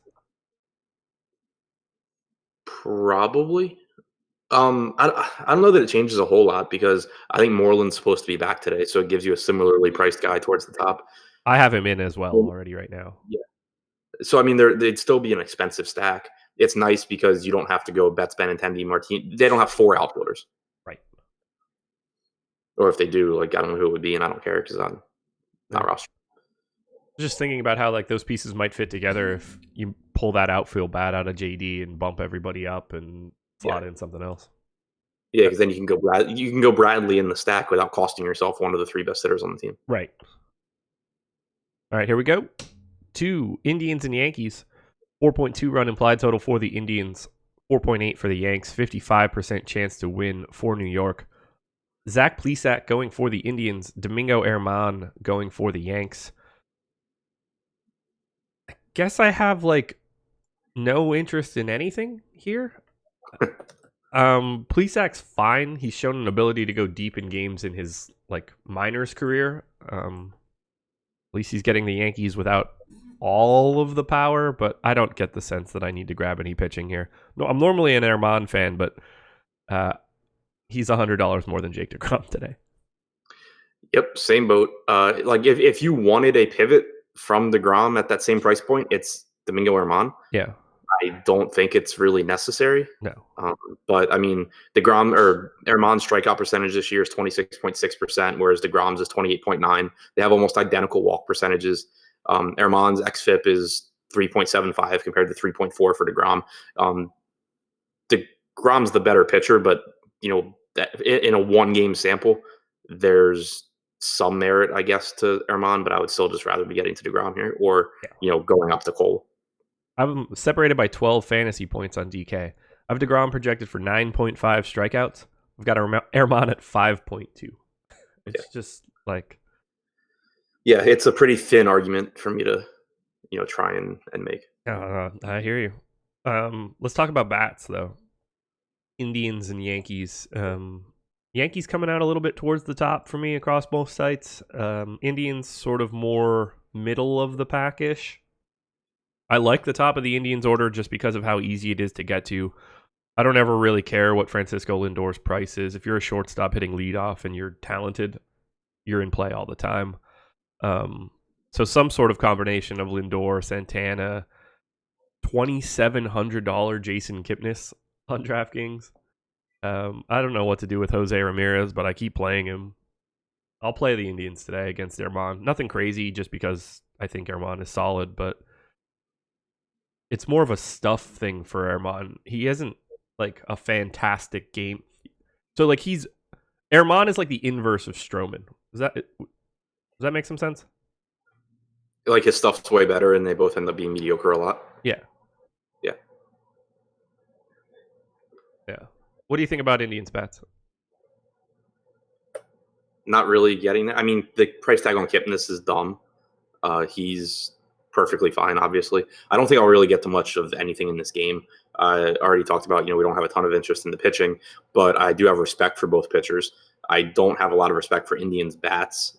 Probably. I don't know that it changes a whole lot because I think Moreland's supposed to be back today, so it gives you a similarly priced guy towards the top. I have him in as well already right now. Yeah. So I mean, they'd still be an expensive stack. It's nice because you don't have to go Betts, Benintendi, Martin. They don't have 4 outfielders, right? Or if they do, like I don't know who it would be, and I don't care because I'm not roster. Just thinking about how like those pieces might fit together if you pull that outfield bat out of JD and bump everybody up and slot in something else. Yeah, because then you can go Bradley in the stack without costing yourself one of the 3 best hitters on the team. Right. All right, here we go. 2 Indians and Yankees. 4.2 run implied total for the Indians. 4.8 for the Yanks. 55% chance to win for New York. Zach Plesac going for the Indians. Domingo Germán going for the Yanks. I guess I have like no interest in anything here. Plesac's fine. He's shown an ability to go deep in games in his like minors career. At least he's getting the Yankees without all of the power, but I don't get the sense that I need to grab any pitching here. No, I'm normally an Germán fan, but he's $100 more than Jake DeGrom today. Yep, same boat. Like if you wanted a pivot from DeGrom at that same price point, it's Domingo Germán. Yeah. I don't think it's really necessary. No. But I mean, DeGrom or Germán's strikeout percentage this year is 26.6%, whereas DeGrom's is 28.9%. They have almost identical walk percentages. Germán's xFIP is 3.75 compared to 3.4 for DeGrom. DeGrom's the better pitcher, but in a 1-game sample, there's some merit, I guess, to Germán, but I would still just rather be getting to DeGrom here or, going up to Cole. I'm separated by 12 fantasy points on DK. I have DeGrom projected for 9.5 strikeouts. I've got Germán at 5.2. It's just like... Yeah, it's a pretty thin argument for me to, try and make. I hear you. Let's talk about bats, though. Indians and Yankees. Yankees coming out a little bit towards the top for me across both sites. Indians sort of more middle of the pack-ish. I like the top of the Indians order just because of how easy it is to get to. I don't ever really care what Francisco Lindor's price is. If you're a shortstop hitting leadoff and you're talented, you're in play all the time. So some sort of combination of Lindor, Santana, $2,700 Jason Kipnis on DraftKings. I don't know what to do with Jose Ramirez, but I keep playing him. I'll play the Indians today against Erman. Nothing crazy, just because I think Erman is solid, but it's more of a stuff thing for Erman. He isn't like a fantastic game. So like Erman is like the inverse of Stroman. Does that make some sense? Like his stuff's way better, and they both end up being mediocre a lot. Yeah. Yeah. Yeah. What do you think about Indians bats? Not really getting that. I mean, the price tag on Kipnis is dumb. He's perfectly fine, obviously. I don't think I'll really get to much of anything in this game. I already talked about, we don't have a ton of interest in the pitching, but I do have respect for both pitchers. I don't have a lot of respect for Indians bats.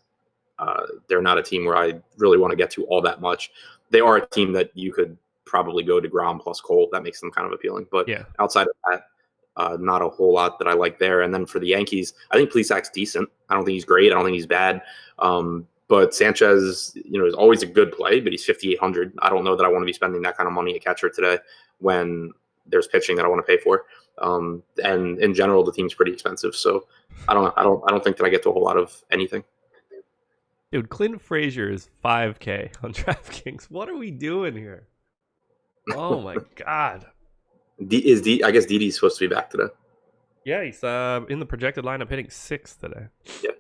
They're not a team where I really want to get to all that much. They are a team that you could probably go to DeGrom plus Cole. That makes them kind of appealing. But yeah, outside of that, not a whole lot that I like there. And then for the Yankees, I think Plesac's decent. I don't think he's great. I don't think he's bad. But Sanchez, is always a good play, but he's 5,800. I don't know that I want to be spending that kind of money at catcher today when there's pitching that I want to pay for. And in general, the team's pretty expensive. So I don't think that I get to a whole lot of anything. Dude, Clint Frazier is 5K on DraftKings. What are we doing here? Oh my God. I guess Didi's supposed to be back today. Yeah, he's in the projected lineup hitting 6th today. Yeah.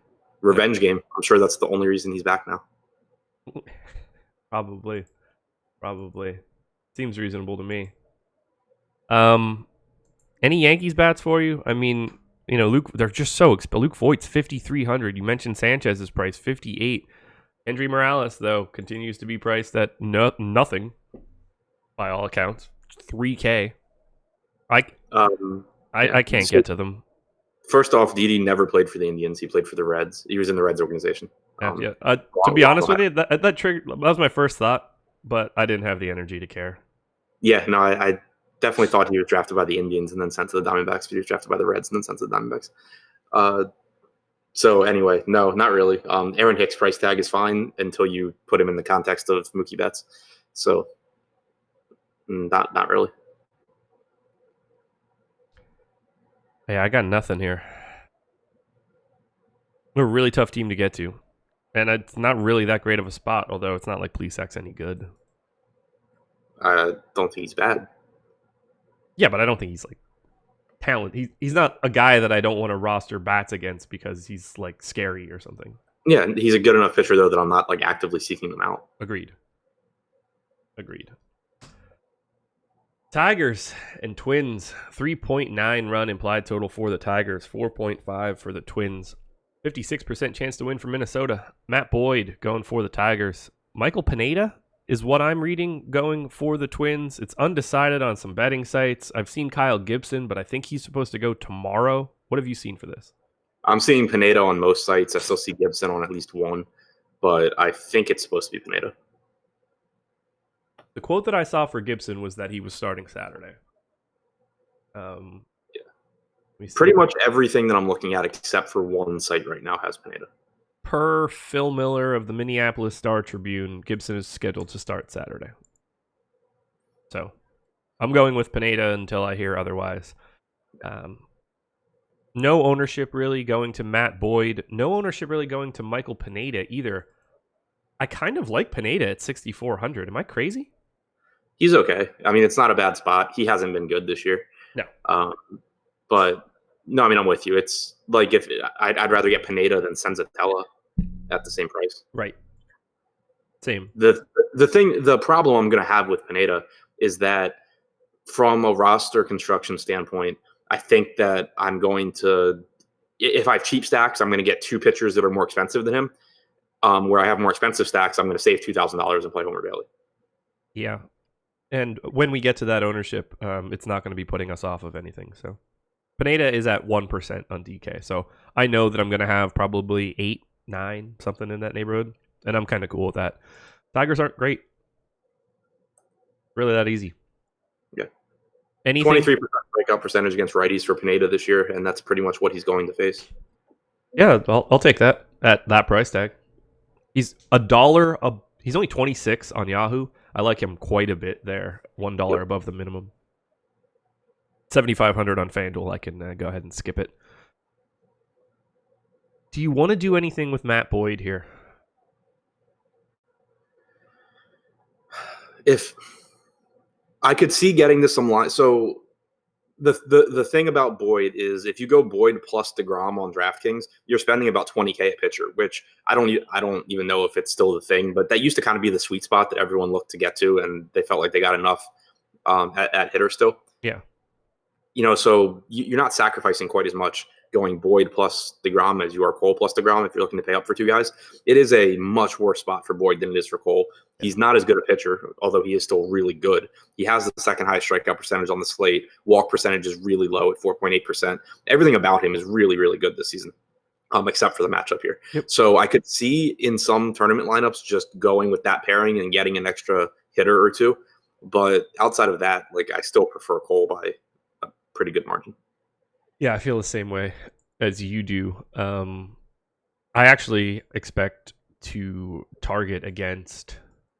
Revenge game. I'm sure that's the only reason he's back now. Probably. Seems reasonable to me. Any Yankees bats for you? I mean, Luke, they're just so expensive. Luke Voigt's 5,300. You mentioned Sanchez's price, 58. Hendry Morales, though, continues to be priced at nothing by all accounts. 3K. I can't get to them. First off, Didi never played for the Indians. He played for the Reds. He was in the Reds organization. To be honest with you, that was my first thought, but I didn't have the energy to care. Yeah, no, I definitely thought he was drafted by the Indians and then sent to the Diamondbacks. But he was drafted by the Reds and then sent to the Diamondbacks. So anyway, no, not really. Aaron Hicks' price tag is fine until you put him in the context of Mookie Betts. So not really. Yeah, I got nothing here. We're a really tough team to get to. And it's not really that great of a spot, although it's not like Plesac's any good. I don't think he's bad. Yeah, but I don't think he's like talent. He's not a guy that I don't want to roster bats against because he's like scary or something. Yeah, he's a good enough pitcher though that I'm not like actively seeking them out. Agreed. Tigers and Twins, 3.9 run implied total for the Tigers, 4.5 for the Twins. 56% chance to win for Minnesota. Matt Boyd going for the Tigers. Michael Pineda is what I'm reading going for the Twins. It's undecided on some betting sites. I've seen Kyle Gibson, but I think he's supposed to go tomorrow. What have you seen for this? I'm seeing Pineda on most sites. I still see Gibson on at least one, but I think it's supposed to be Pineda. The quote that I saw for Gibson was that he was starting Saturday. Pretty much everything that I'm looking at except for one site right now has Pineda. Per Phil Miller of the Minneapolis Star-Tribune, Gibson is scheduled to start Saturday. So I'm going with Pineda until I hear otherwise. No ownership really going to Matt Boyd. No ownership really going to Michael Pineda either. I kind of like Pineda at 6,400. Am I crazy? He's okay. I mean, it's not a bad spot. He hasn't been good this year. No. But no, I mean, I'm with you. It's like if I'd rather get Pineda than Senzatella at the same price. Right. Same. The problem I'm going to have with Pineda is that from a roster construction standpoint, I think that I'm going to, if I have cheap stacks, I'm going to get two pitchers that are more expensive than him. Where I have more expensive stacks, I'm going to save $2,000 and play Homer Bailey. Yeah. And when we get to that ownership, it's not going to be putting us off of anything. So Pineda is at 1% on DK. So I know that I'm going to have probably 8, 9, something in that neighborhood. And I'm kind of cool with that. Tigers aren't great. Really that easy. Yeah. Anything? 23% breakout percentage against righties for Pineda this year, and that's pretty much what he's going to face. Yeah, I'll take that. at that price tag. He's $1. He's only 26 on Yahoo. I like him quite a bit there. $1 above the minimum. 7,500 on FanDuel. I can go ahead and skip it. Do you want to do anything with Matt Boyd here? If I could see getting to some line, so the thing about Boyd is if you go Boyd plus DeGrom on DraftKings, you're spending about $20K a pitcher, which I don't even know if it's still the thing, but that used to kind of be the sweet spot that everyone looked to get to, and they felt like they got enough at hitter still. Yeah. So you're not sacrificing quite as much going Boyd plus DeGrom as you are Cole plus DeGrom if you're looking to pay up for two guys. It is a much worse spot for Boyd than it is for Cole. He's not as good a pitcher, although he is still really good. He has the second highest strikeout percentage on the slate. Walk percentage is really low at 4.8%. Everything about him is really, really good this season, except for the matchup here. Yep. So I could see in some tournament lineups just going with that pairing and getting an extra hitter or two. But outside of that, I still prefer Cole by a pretty good margin. Yeah, I feel the same way as you do. I actually expect to target against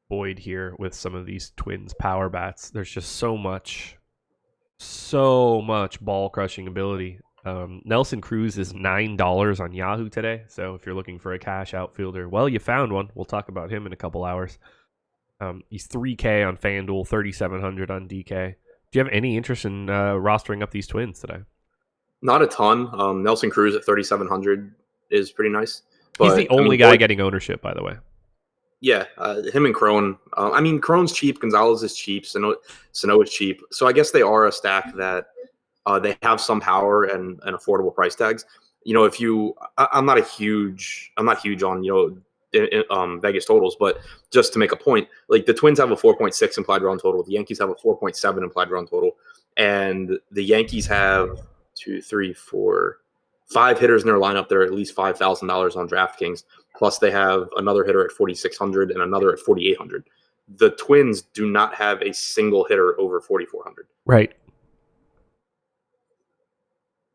Boyd here with some of these Twins power bats. There's just so much ball crushing ability. Nelson Cruz is $9 on Yahoo today. So if you're looking for a cash outfielder, well, you found one. We'll talk about him in a couple hours. He's $3K on FanDuel, $3,700 on DK. Do you have any interest in rostering up these Twins today? Not a ton. Nelson Cruz at 3,700 is pretty nice. But, he's the only guy getting ownership, by the way. Yeah, him and Crone. Crone's cheap. Gonzalez is cheap. Sano is cheap. So I guess they are a stack that they have some power and affordable price tags. I'm not huge on Vegas totals, but just to make a point, the Twins have a 4.6 implied run total. The Yankees have a 4.7 implied run total, and the Yankees have 5 hitters in their lineup. They're at least $5,000 on DraftKings. Plus, they have another hitter at 4,600 and another at 4,800. The Twins do not have a single hitter over 4,400. Right.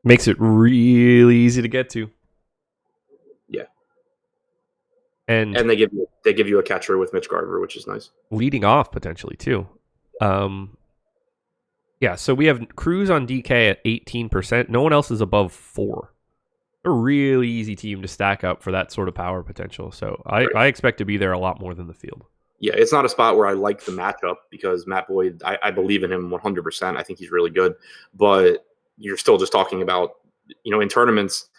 Makes it really easy to get to. Yeah. And they give you a catcher with Mitch Garver, which is nice. Leading off potentially too. Yeah, so we have Cruz on DK at 18%. No one else is above 4%. A really easy team to stack up for that sort of power potential. So I expect to be there a lot more than the field. Yeah, it's not a spot where I like the matchup because Matt Boyd, I believe in him 100%. I think he's really good. But you're still just talking about, in tournaments,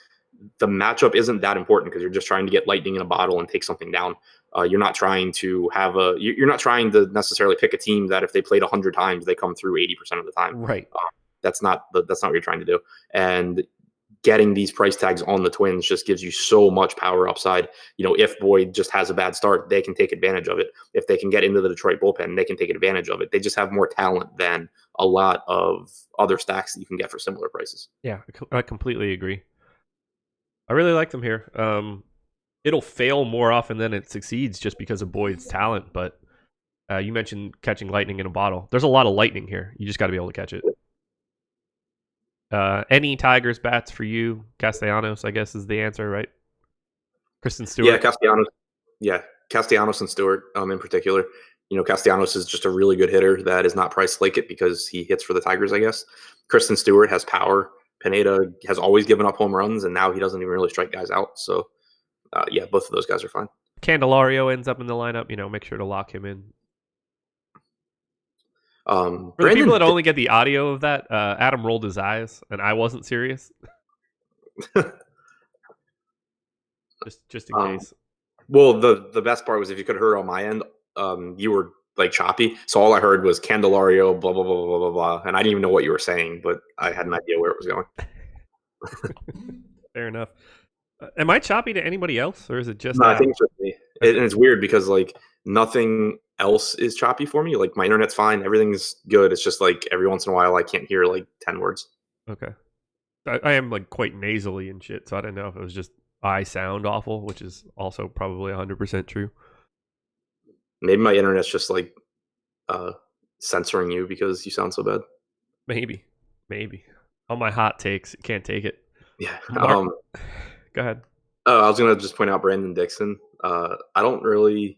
the matchup isn't that important because you're just trying to get lightning in a bottle and take something down. You're not trying to you're not trying to necessarily pick a team that if they played 100 times, they come through 80% of the time. Right. That's not what you're trying to do. And getting these price tags on the Twins just gives you so much power upside. If Boyd just has a bad start, they can take advantage of it. If they can get into the Detroit bullpen, they can take advantage of it. They just have more talent than a lot of other stacks that you can get for similar prices. Yeah, I completely agree. I really like them here. It'll fail more often than it succeeds just because of Boyd's talent, but you mentioned catching lightning in a bottle. There's a lot of lightning here. You just got to be able to catch it. Any Tigers bats for you? Castellanos, I guess, is the answer, right? Kristen Stewart. Yeah, Castellanos. Yeah, Castellanos and Stewart in particular. Castellanos is just a really good hitter that is not priced like it because he hits for the Tigers, I guess. Kristen Stewart has power. Pineda has always given up home runs, and now he doesn't even really strike guys out. So, yeah, both of those guys are fine. Candelario ends up in the lineup. Make sure to lock him in. For the people that only get the audio of that, Adam rolled his eyes, and I wasn't serious. just in case. Well, the best part was if you could hear on my end, you were choppy. So all I heard was Candelario, blah blah blah blah blah blah, and I didn't even know what you were saying, but I had an idea where it was going. Fair enough. Am I choppy to anybody else, or is it just? No, I think it's just me. And it's weird because nothing else is choppy for me. My internet's fine, everything's good. It's just every once in a while I can't hear 10 words. Okay, I am quite nasally and shit, so I don't know if it was just I sound awful, which is also probably 100% true. Maybe my internet's just censoring you because you sound so bad. Maybe. All my hot takes, can't take it. Yeah. Go ahead. I was gonna just point out Brendon Dixon. I don't really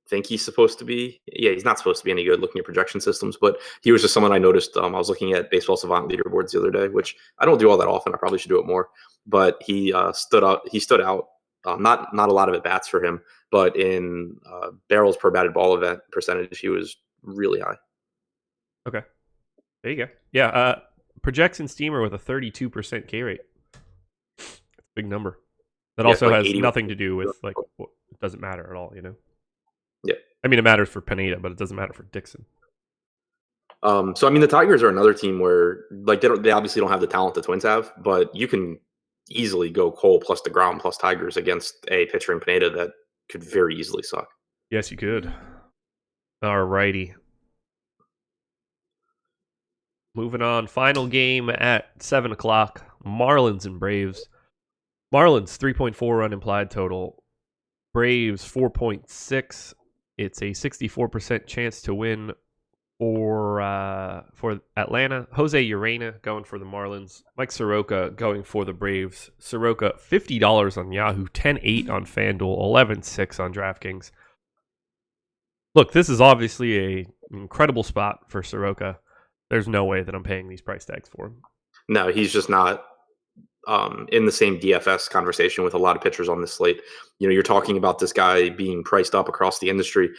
think he's supposed to be. Yeah, he's not supposed to be any good looking at projection systems, but he was just someone I noticed. I was looking at Baseball Savant leaderboards the other day, which I don't do all that often. I probably should do it more. But he stood out. He stood out. Not a lot of at bats for him, but in barrels per batted ball event percentage, he was really high. Okay. There you go. Yeah. Projects in Steamer with a 32% K rate. That's a big number. That also like has 80. nothing to do with it doesn't matter at all, Yeah. I mean, it matters for Pineda, but it doesn't matter for Dixon. So I mean, the Tigers are another team where they obviously don't have the talent the Twins have, but you can easily go Cole plus DeGrom plus Tigers against a pitcher in Pineda that could very easily suck. Yes, you could. All righty. Moving on. Final game at 7 o'clock. Marlins and Braves. Marlins, 3.4 run implied total. Braves, 4.6. It's a 64% chance to win for Atlanta. Jose Urena going for the Marlins. Mike Soroka going for the Braves. Soroka, $50 on Yahoo, 10-8 on FanDuel, 11-6 on DraftKings. Look, this is obviously an incredible spot for Soroka. There's no way that I'm paying these price tags for him. No, he's just not in the same DFS conversation with a lot of pitchers on this slate. You're talking about this guy being priced up across the industry.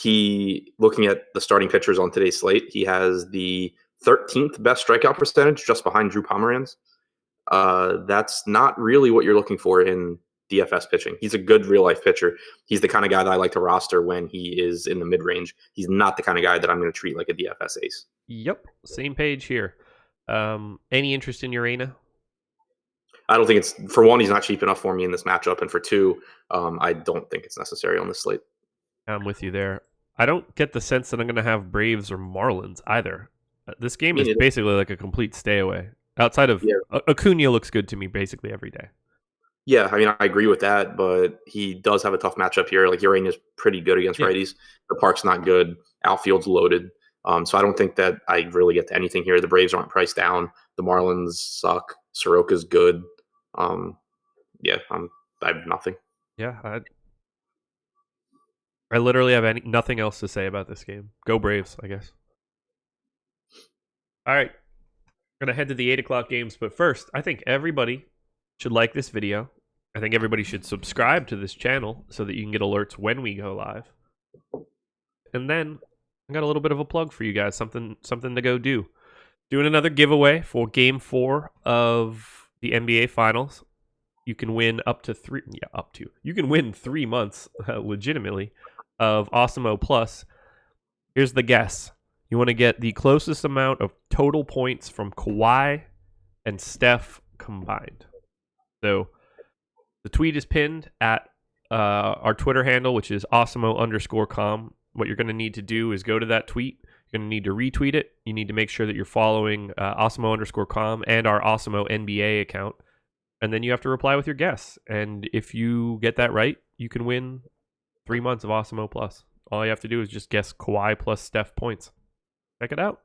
Looking at the starting pitchers on today's slate, he has the 13th best strikeout percentage, just behind Drew Pomeranz. That's not really what you're looking for in DFS pitching. He's a good real life pitcher. He's the kind of guy that I like to roster when he is in the mid range. He's not the kind of guy that I'm going to treat like a DFS ace. Yep, same page here. Any interest in Urena? I don't think for one, he's not cheap enough for me in this matchup, and for two, I don't think it's necessary on this slate. I'm with you there. I don't get the sense that I'm going to have Braves or Marlins either. This game is basically like a complete stay away. Outside of Acuna looks good to me basically every day. Yeah, I mean, I agree with that, but he does have a tough matchup here. Like, Urena is pretty good against righties. The park's not good. Outfield's loaded. So I don't think that I really get to anything here. The Braves aren't priced down. The Marlins suck. Soroka's good. I have nothing. Yeah, I literally have nothing else to say about this game. Go Braves, I guess. All right. We're going to head to the 8 o'clock games, but first, I think everybody should like this video. I think everybody should subscribe to this channel so that you can get alerts when we go live. And then, I got a little bit of a plug for you guys, something to go do. Doing another giveaway for Game 4 of the NBA Finals. You can win You can win 3 months, legitimately, of Awesemo Plus. Here's the guess. You want to get the closest amount of total points from Kawhi and Steph combined. So the tweet is pinned at our Twitter handle, which is Awesemo_com. What you're going to need to do is go to that tweet. You're going to need to retweet it. You need to make sure that you're following Awesemo_com and our Awesemo NBA account. And then you have to reply with your guess. And if you get that right, you can win 3 months of Awesemo Plus. All you have to do is just guess Kawhi plus Steph points. Check it out.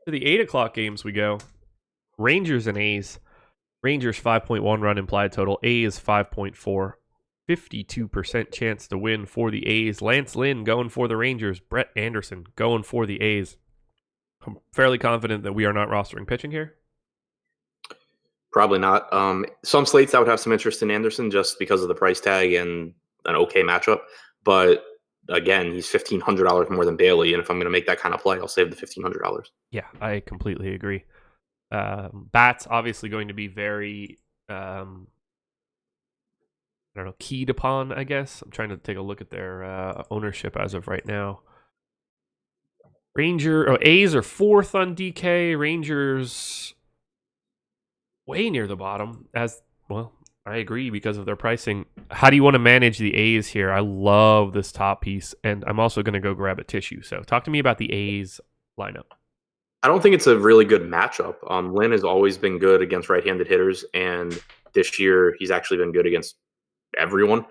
To the 8 o'clock games we go. Rangers and A's. Rangers 5.1 run implied total. A's 5.4. 52% chance to win for the A's. Lance Lynn going for the Rangers. Brett Anderson going for the A's. I'm fairly confident that we are not rostering pitching here. Probably not. Some slates I would have some interest in Anderson just because of the price tag and an okay matchup. But again, he's $1,500 more than Bailey, and if I'm going to make that kind of play, I'll save the $1,500. Yeah, I completely agree. Bats obviously going to be very, keyed upon, I guess. I'm trying to take a look at their ownership as of right now. A's are 4th on DK. Rangers way near the bottom. As well, I agree because of their pricing. How do you want to manage the A's here? I love this top piece, and I'm also going to go grab a tissue. So talk to me about the A's lineup. I don't think it's a really good matchup. Lynn has always been good against right-handed hitters, and this year he's actually been good against everyone.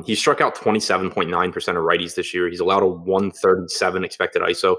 He struck out 27.9% of righties this year. He's allowed a 137 expected ISO.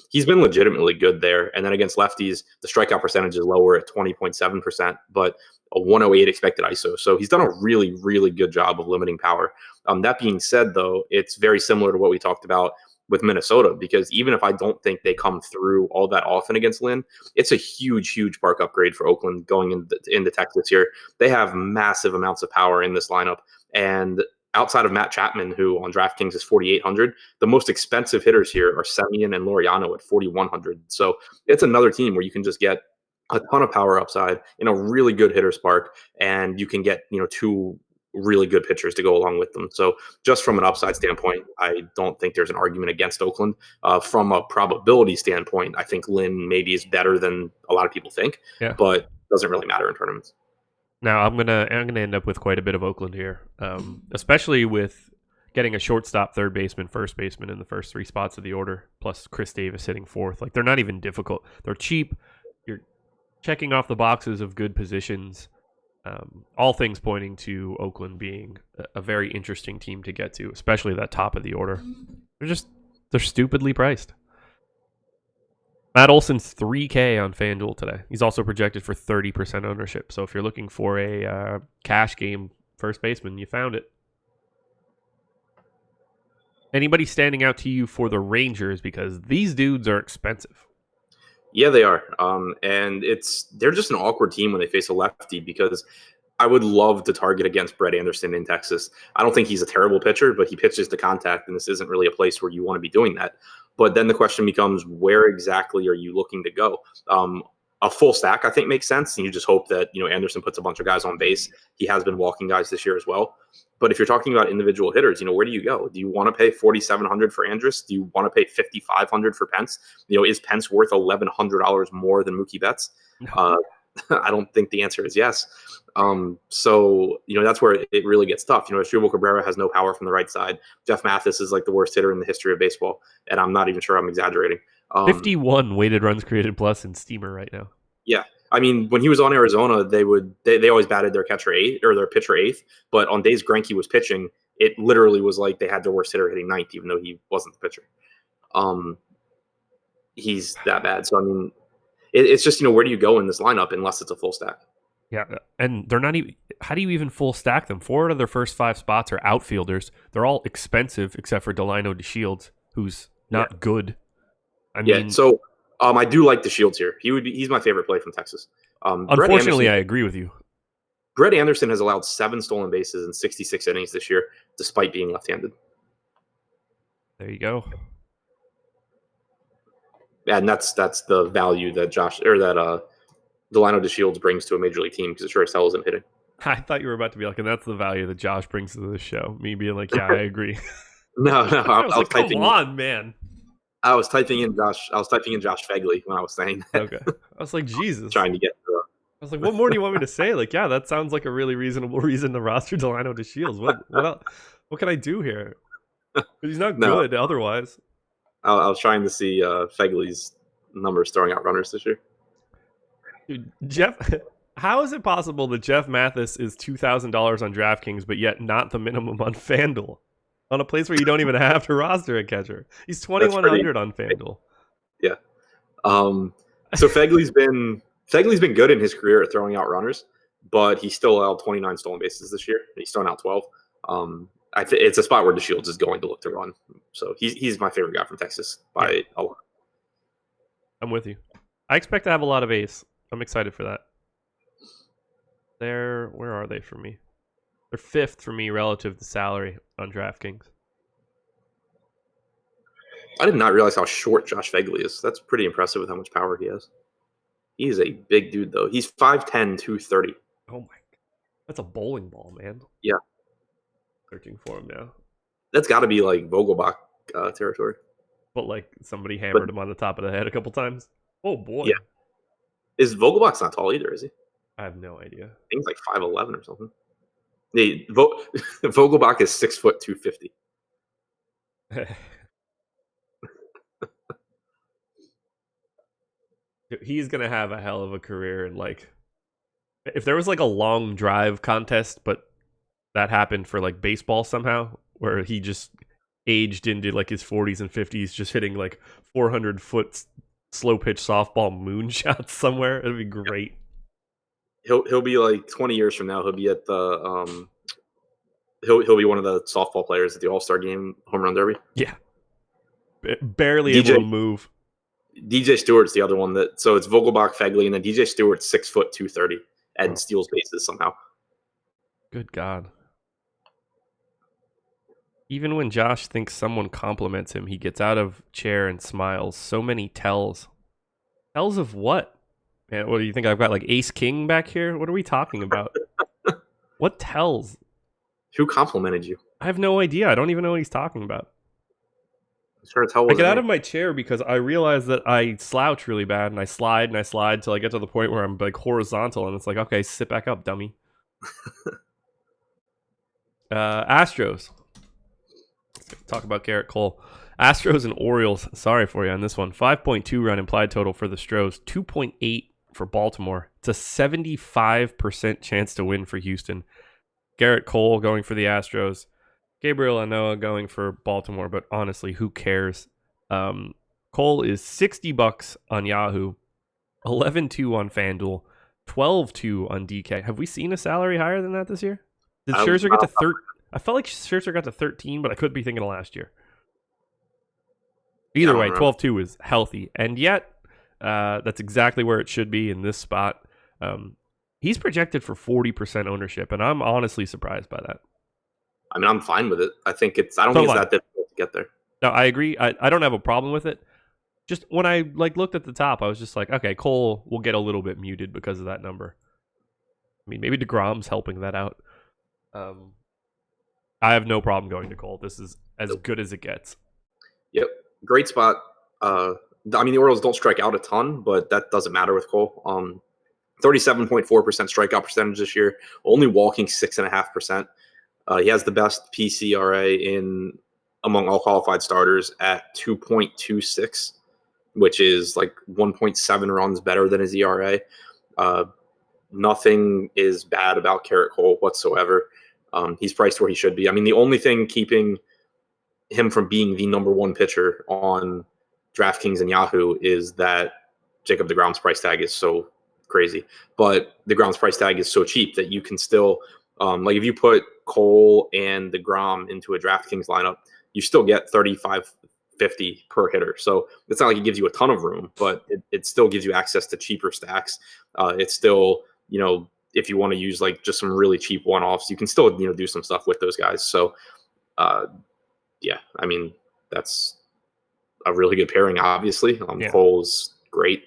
He's been legitimately good there. And then against lefties, the strikeout percentage is lower at 20.7%, but a 108 expected ISO. So he's done a really, really good job of limiting power. That being said, though, it's very similar to what we talked about with Minnesota, because even if I don't think they come through all that often against Lynn, it's a huge, huge park upgrade for Oakland going into Texas here. They have massive amounts of power in this lineup. And outside of Matt Chapman, who on DraftKings is 4,800, the most expensive hitters here are Semien and Laureano at 4,100. So it's another team where you can just get a ton of power upside in a really good hitter's park, and you can get, two really good pitchers to go along with them. So just from an upside standpoint, I don't think there's an argument against Oakland. From a probability standpoint, I think Lynn maybe is better than a lot of people think, but doesn't really matter in tournaments. Now I'm gonna end up with quite a bit of Oakland here, especially with getting a shortstop, third baseman, first baseman in the first three spots of the order, plus Chris Davis hitting fourth. Like, they're not even difficult. They're cheap. You're checking off the boxes of good positions. All things pointing to Oakland being a very interesting team to get to, especially that top of the order. They're stupidly priced. Matt Olson's $3K on FanDuel today. He's also projected for 30% ownership. So if you're looking for a cash game first baseman, you found it. Anybody standing out to you for the Rangers? Because these dudes are expensive. Yeah, they are. And they're just an awkward team when they face a lefty, because I would love to target against Brett Anderson in Texas. I don't think he's a terrible pitcher, but he pitches to contact, and this isn't really a place where you want to be doing that. But then the question becomes, where exactly are you looking to go? A full stack, I think, makes sense. And you just hope that, Anderson puts a bunch of guys on base. He has been walking guys this year as well. But if you're talking about individual hitters, where do you go? Do you want to pay $4,700 for Andrus? Do you want to pay $5,500 for Pence? Is Pence worth $1,100 more than Mookie Betts? No. I don't think the answer is yes. So that's where it really gets tough. Asdrubal Cabrera has no power from the right side. Jeff Mathis is like the worst hitter in the history of baseball, and I'm not even sure I'm exaggerating. 51 weighted runs created plus in Steamer right now. Yeah. I mean, when he was on Arizona, they always batted their catcher eighth or their pitcher eighth. But on days Greinke was pitching, it literally was like they had their worst hitter hitting ninth, even though he wasn't the pitcher. He's that bad. So I mean, it's just, where do you go in this lineup unless it's a full stack? Yeah, and they're not even. How do you even full stack them? 4 out of their first 5 spots are outfielders. They're all expensive except for Delino DeShields, who's not good. I mean, so I do like DeShields here. He's my favorite play from Texas. Unfortunately, I agree with you. Brett Anderson has allowed 7 stolen bases in 66 innings this year, despite being left-handed. There you go. And that's the value that Delino DeShields brings to a major league team, because it sure as hell isn't hitting. I thought you were about to be like, and that's the value that Josh brings to the show. Me being like, yeah, I agree. No, I was like, come on, man. I was typing in Josh Phegley when I was saying that. Okay. I was like, Jesus. Trying to get through. I was like, what more do you want me to say? Like, yeah, that sounds like a really reasonable reason to roster Delino DeShields. What else? What can I do here? He's not good otherwise. I was trying to see Phegley's numbers throwing out runners this year. Dude, how is it possible that Jeff Mathis is $2,000 on DraftKings, but yet not the minimum on FanDuel? On a place where you don't even have to roster a catcher. He's 2,100 on FanDuel. Yeah. So Phegley's been good in his career at throwing out runners, but he still allowed 29 stolen bases this year. He's thrown out 12. It's a spot where DeShields is going to look to run. So he's my favorite guy from Texas by a lot. I'm with you. I expect to have a lot of ace. I'm excited for that. Where are they for me? They're 5th for me relative to salary on DraftKings. I did not realize how short Josh Phegley is. That's pretty impressive with how much power he has. He's a big dude, though. He's 5'10", 230. Oh, my God. That's a bowling ball, man. Yeah. Searching for him now. That's got to be like Vogelbach territory. But like somebody hammered him on the top of the head a couple times. Oh, boy. Yeah. Is Vogelbach's not tall either, is he? I have no idea. I think he's like 5'11" or something. Vogelbach is 6 foot 250. He's gonna have a hell of a career, and like, if there was like a long drive contest, but that happened for like baseball somehow, where he just aged into like his 40s and 50s, just hitting like 400-foot slow pitch softball moonshots somewhere. It'd be great. He'll be like 20 years from now. He'll be at the he'll be one of the softball players at the All-Star Game home run derby. Yeah, barely DJ able to move. DJ Stewart's the other one so it's Vogelbach, Phegley, and then DJ Stewart's 6 foot 230 and steals bases somehow. Good God. Even when Josh thinks someone compliments him, he gets out of chair and smiles. So many tells. Tells of what? Man, what do you think? I've got like Ace King back here? What are we talking about? What tells? Who complimented you? I have no idea. I don't even know what he's talking about. Sure, tell I get out of my chair because I realize that I slouch really bad, and I slide till I get to the point where I'm like horizontal, and it's like, okay, sit back up, dummy. Astros. Talk about Garrett Cole. Astros and Orioles. Sorry for you on this one. 5.2 run implied total for the Stros. 2.8 for Baltimore. It's a 75% chance to win for Houston. Garrett Cole going for the Astros. Gabriel Anoa going for Baltimore, but honestly, who cares? Cole is $60 on Yahoo, 11-2 on FanDuel, 12-2 on DK. Have we seen a salary higher than that this year? Did Scherzer get to 13? I felt like Scherzer got to 13, but I could be thinking of last year. Either way, 12-2 is healthy, and yet that's exactly where it should be in this spot. He's projected for 40% ownership, and I'm honestly surprised by that. I mean, I'm fine with it. I don't think it's that difficult to get there. No, I agree. I don't have a problem with it. Just when I looked at the top, I was just like, okay, Cole will get a little bit muted because of that number. I mean, maybe DeGrom's helping that out. I have no problem going to Cole. This is as good as it gets. Yep. Great spot. I mean, the Orioles don't strike out a ton, but that doesn't matter with Cole. 37.4% strikeout percentage this year, only walking 6.5%. He has the best PCRA among all qualified starters at 2.26, which is like 1.7 runs better than his ERA. Nothing is bad about Garrett Cole whatsoever. He's priced where he should be. I mean, the only thing keeping him from being the number one pitcher on DraftKings and Yahoo is that Jacob deGrom's price tag is so crazy. But deGrom's price tag is so cheap that you can still, like if you put Cole and deGrom into a DraftKings lineup, you still get 35.50 per hitter. So it's not like it gives you a ton of room, but it still gives you access to cheaper stacks. It's still, if you want to use like just some really cheap one-offs, you can still, do some stuff with those guys. So, yeah, I mean, that's a really good pairing, obviously. Yeah. Cole's great.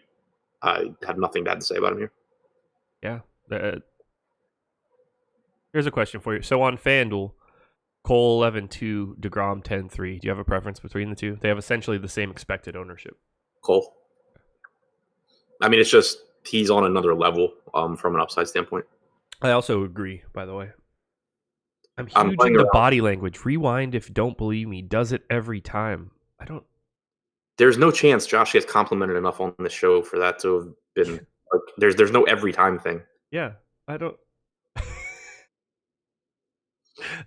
I have nothing bad to say about him here. Yeah. Here's a question for you. So on FanDuel, Cole 11-2, deGrom 10-3. Do you have a preference between the two? They have essentially the same expected ownership. Cole. I mean, it's just he's on another level from an upside standpoint. I also agree, by the way. I'm huge into body language. Rewind if you don't believe me. Does it every time. There's no chance Josh gets complimented enough on the show for that to have been like, there's no every time thing. Yeah, I don't.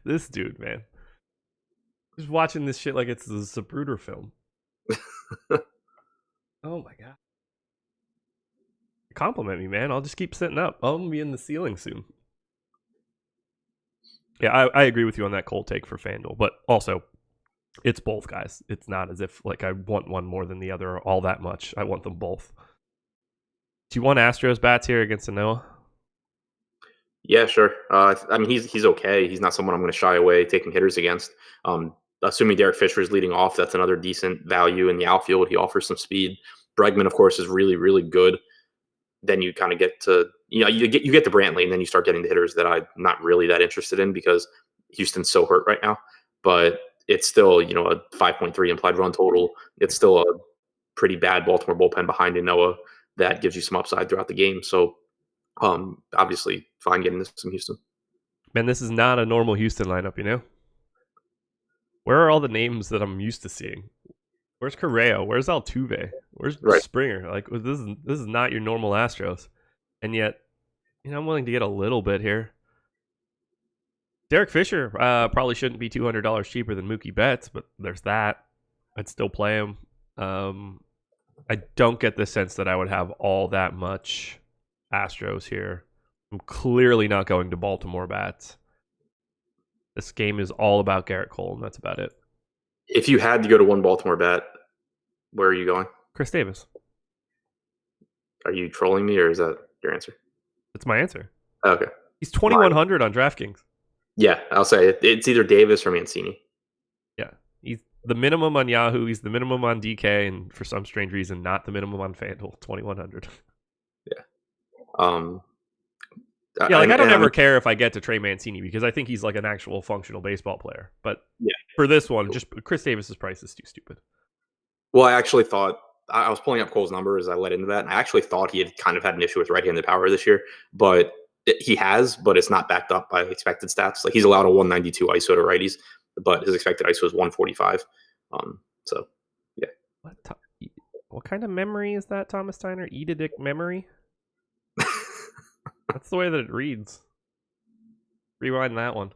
This dude, man. Just watching this shit like it's the Zapruder film. Oh my god. Compliment me, man. I'll just keep sitting up. I'll be in the ceiling soon. Yeah, I agree with you on that Cole take for FanDuel, but also it's both guys. It's not as if like I want one more than the other all that much. I want them both. Do you want Astros bats here against Anoa? Yeah, sure. I mean, he's okay. He's not someone I'm going to shy away taking hitters against. Assuming Derek Fisher is leading off, that's another decent value in the outfield. He offers some speed. Bregman, of course, is really, really good. Then you kind of get to, you get to Brantley, and then you start getting the hitters that I'm not really that interested in because Houston's so hurt right now. But it's still, a 5.3 implied run total. It's still a pretty bad Baltimore bullpen behind Anoa that gives you some upside throughout the game. So, obviously, fine getting this from Houston. Man, this is not a normal Houston lineup, Where are all the names that I'm used to seeing? Where's Correa? Where's Altuve? Where's Springer? Like this is not your normal Astros, and yet, I'm willing to get a little bit here. Derek Fisher probably shouldn't be $200 cheaper than Mookie Betts, but there's that. I'd still play him. I don't get the sense that I would have all that much Astros here. I'm clearly not going to Baltimore Bats. This game is all about Garrett Cole, and that's about it. If you had to go to one Baltimore bat, where are you going? Chris Davis. Are you trolling me, or is that your answer? That's my answer. Okay. He's 2,100 on DraftKings. Yeah, I'll say it's either Davis or Mancini. Yeah. He's the minimum on Yahoo. He's the minimum on DK, and for some strange reason, not the minimum on FanDuel, 2,100. Yeah. I don't ever care if I get to Trey Mancini because I think he's like an actual functional baseball player. But yeah, for this one, just Chris Davis's price is too stupid. Well, I actually thought I was pulling up Cole's numbers as I led into that, and I actually thought he had kind of had an issue with right-handed power this year, but he has, but it's not backed up by expected stats. Like he's allowed a 192 ISO to righties, but his expected ISO is 145. So yeah. What kind of memory is that, Thomas Steiner? Eat a dick memory? That's the way that it reads. Rewind that one.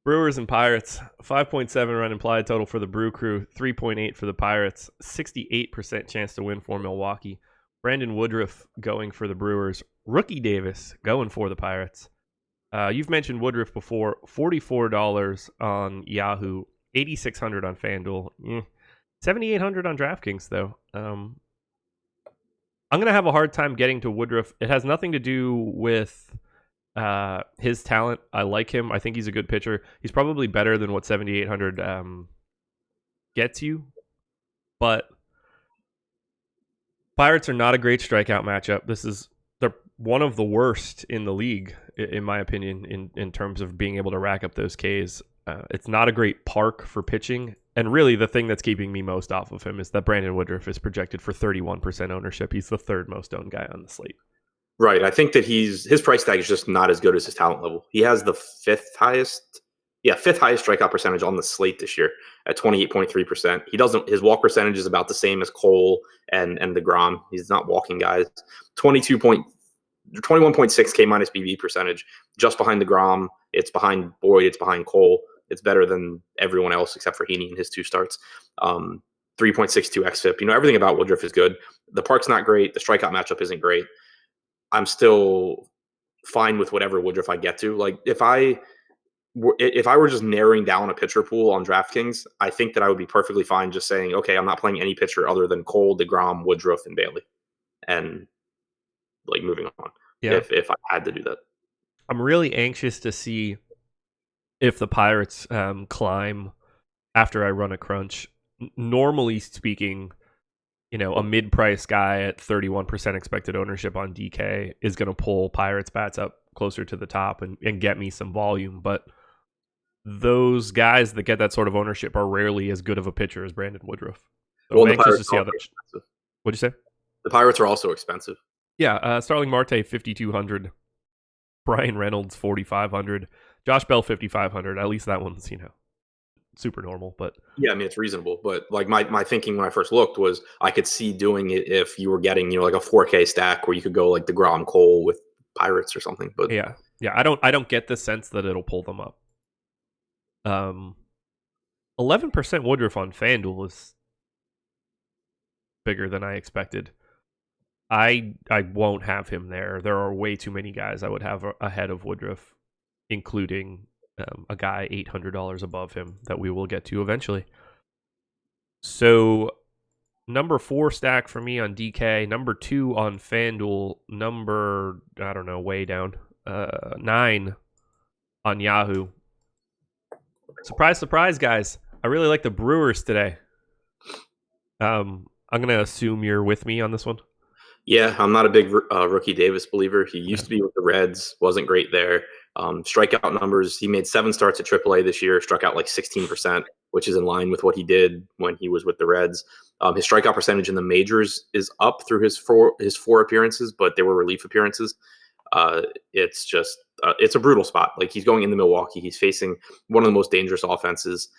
Brewers and Pirates. 5.7 run implied total for the Brew Crew. 3.8 for the Pirates. 68% chance to win for Milwaukee. Brandon Woodruff going for the Brewers. Rookie Davis going for the Pirates. You've mentioned Woodruff before. $44 on Yahoo. $8,600 on FanDuel. $7,800 on DraftKings, though. I'm going to have a hard time getting to Woodruff. It has nothing to do with his talent. I like him. I think he's a good pitcher. He's probably better than what 7,800 gets you. But Pirates are not a great strikeout matchup. They're one of the worst in the league, in my opinion, in terms of being able to rack up those Ks. It's not a great park for pitching. And really, the thing that's keeping me most off of him is that Brandon Woodruff is projected for 31% ownership. He's the third most owned guy on the slate. Right. I think that his price tag is just not as good as his talent level. He has the fifth highest strikeout percentage on the slate this year at 28.3%. His walk percentage is about the same as Cole and DeGrom. He's not walking guys. 21.6 K minus BB percentage, just behind DeGrom. It's behind Boyd. It's behind Cole. It's better than everyone else except for Heaney in his two starts. 3.62 xFIP. Everything about Woodruff is good. The park's not great. The strikeout matchup isn't great. I'm still fine with whatever Woodruff I get to. Like if I were just narrowing down a pitcher pool on DraftKings, I think that I would be perfectly fine just saying, okay, I'm not playing any pitcher other than Cole, DeGrom, Woodruff, and Bailey, and like moving on. Yeah. If I had to do that, I'm really anxious to see if the Pirates climb after I run a crunch. Normally speaking, a mid-price guy at 31% expected ownership on DK is going to pull Pirates bats up closer to the top and get me some volume. But those guys that get that sort of ownership are rarely as good of a pitcher as Brandon Woodruff. So I'm anxious to see how that. What'd you say? The Pirates are also expensive. Yeah, Starling Marte 5,200, Brian Reynolds 4,500, Josh Bell 5,500. At least that one's super normal, but yeah, I mean it's reasonable. But like my thinking when I first looked was I could see doing it if you were getting like a 4K stack where you could go like DeGrom Cole with Pirates or something. But yeah, I don't get the sense that it'll pull them up. 11% Woodruff on FanDuel is bigger than I expected. I won't have him there. There are way too many guys I would have ahead of Woodruff, including a guy $800 above him that we will get to eventually. So number 4 stack for me on DK, number 2 on FanDuel, number, I don't know, way down, 9 on Yahoo. Surprise, surprise, guys. I really like the Brewers today. I'm going to assume you're with me on this one. Yeah, I'm not a big Rookie Davis believer. He used to be with the Reds, wasn't great there. Strikeout numbers, he made 7 starts at AAA this year, struck out like 16%, which is in line with what he did when he was with the Reds. His strikeout percentage in the majors is up through his four appearances, but they were relief appearances. It's just it's a brutal spot. Like he's going into Milwaukee, he's facing one of the most dangerous offenses.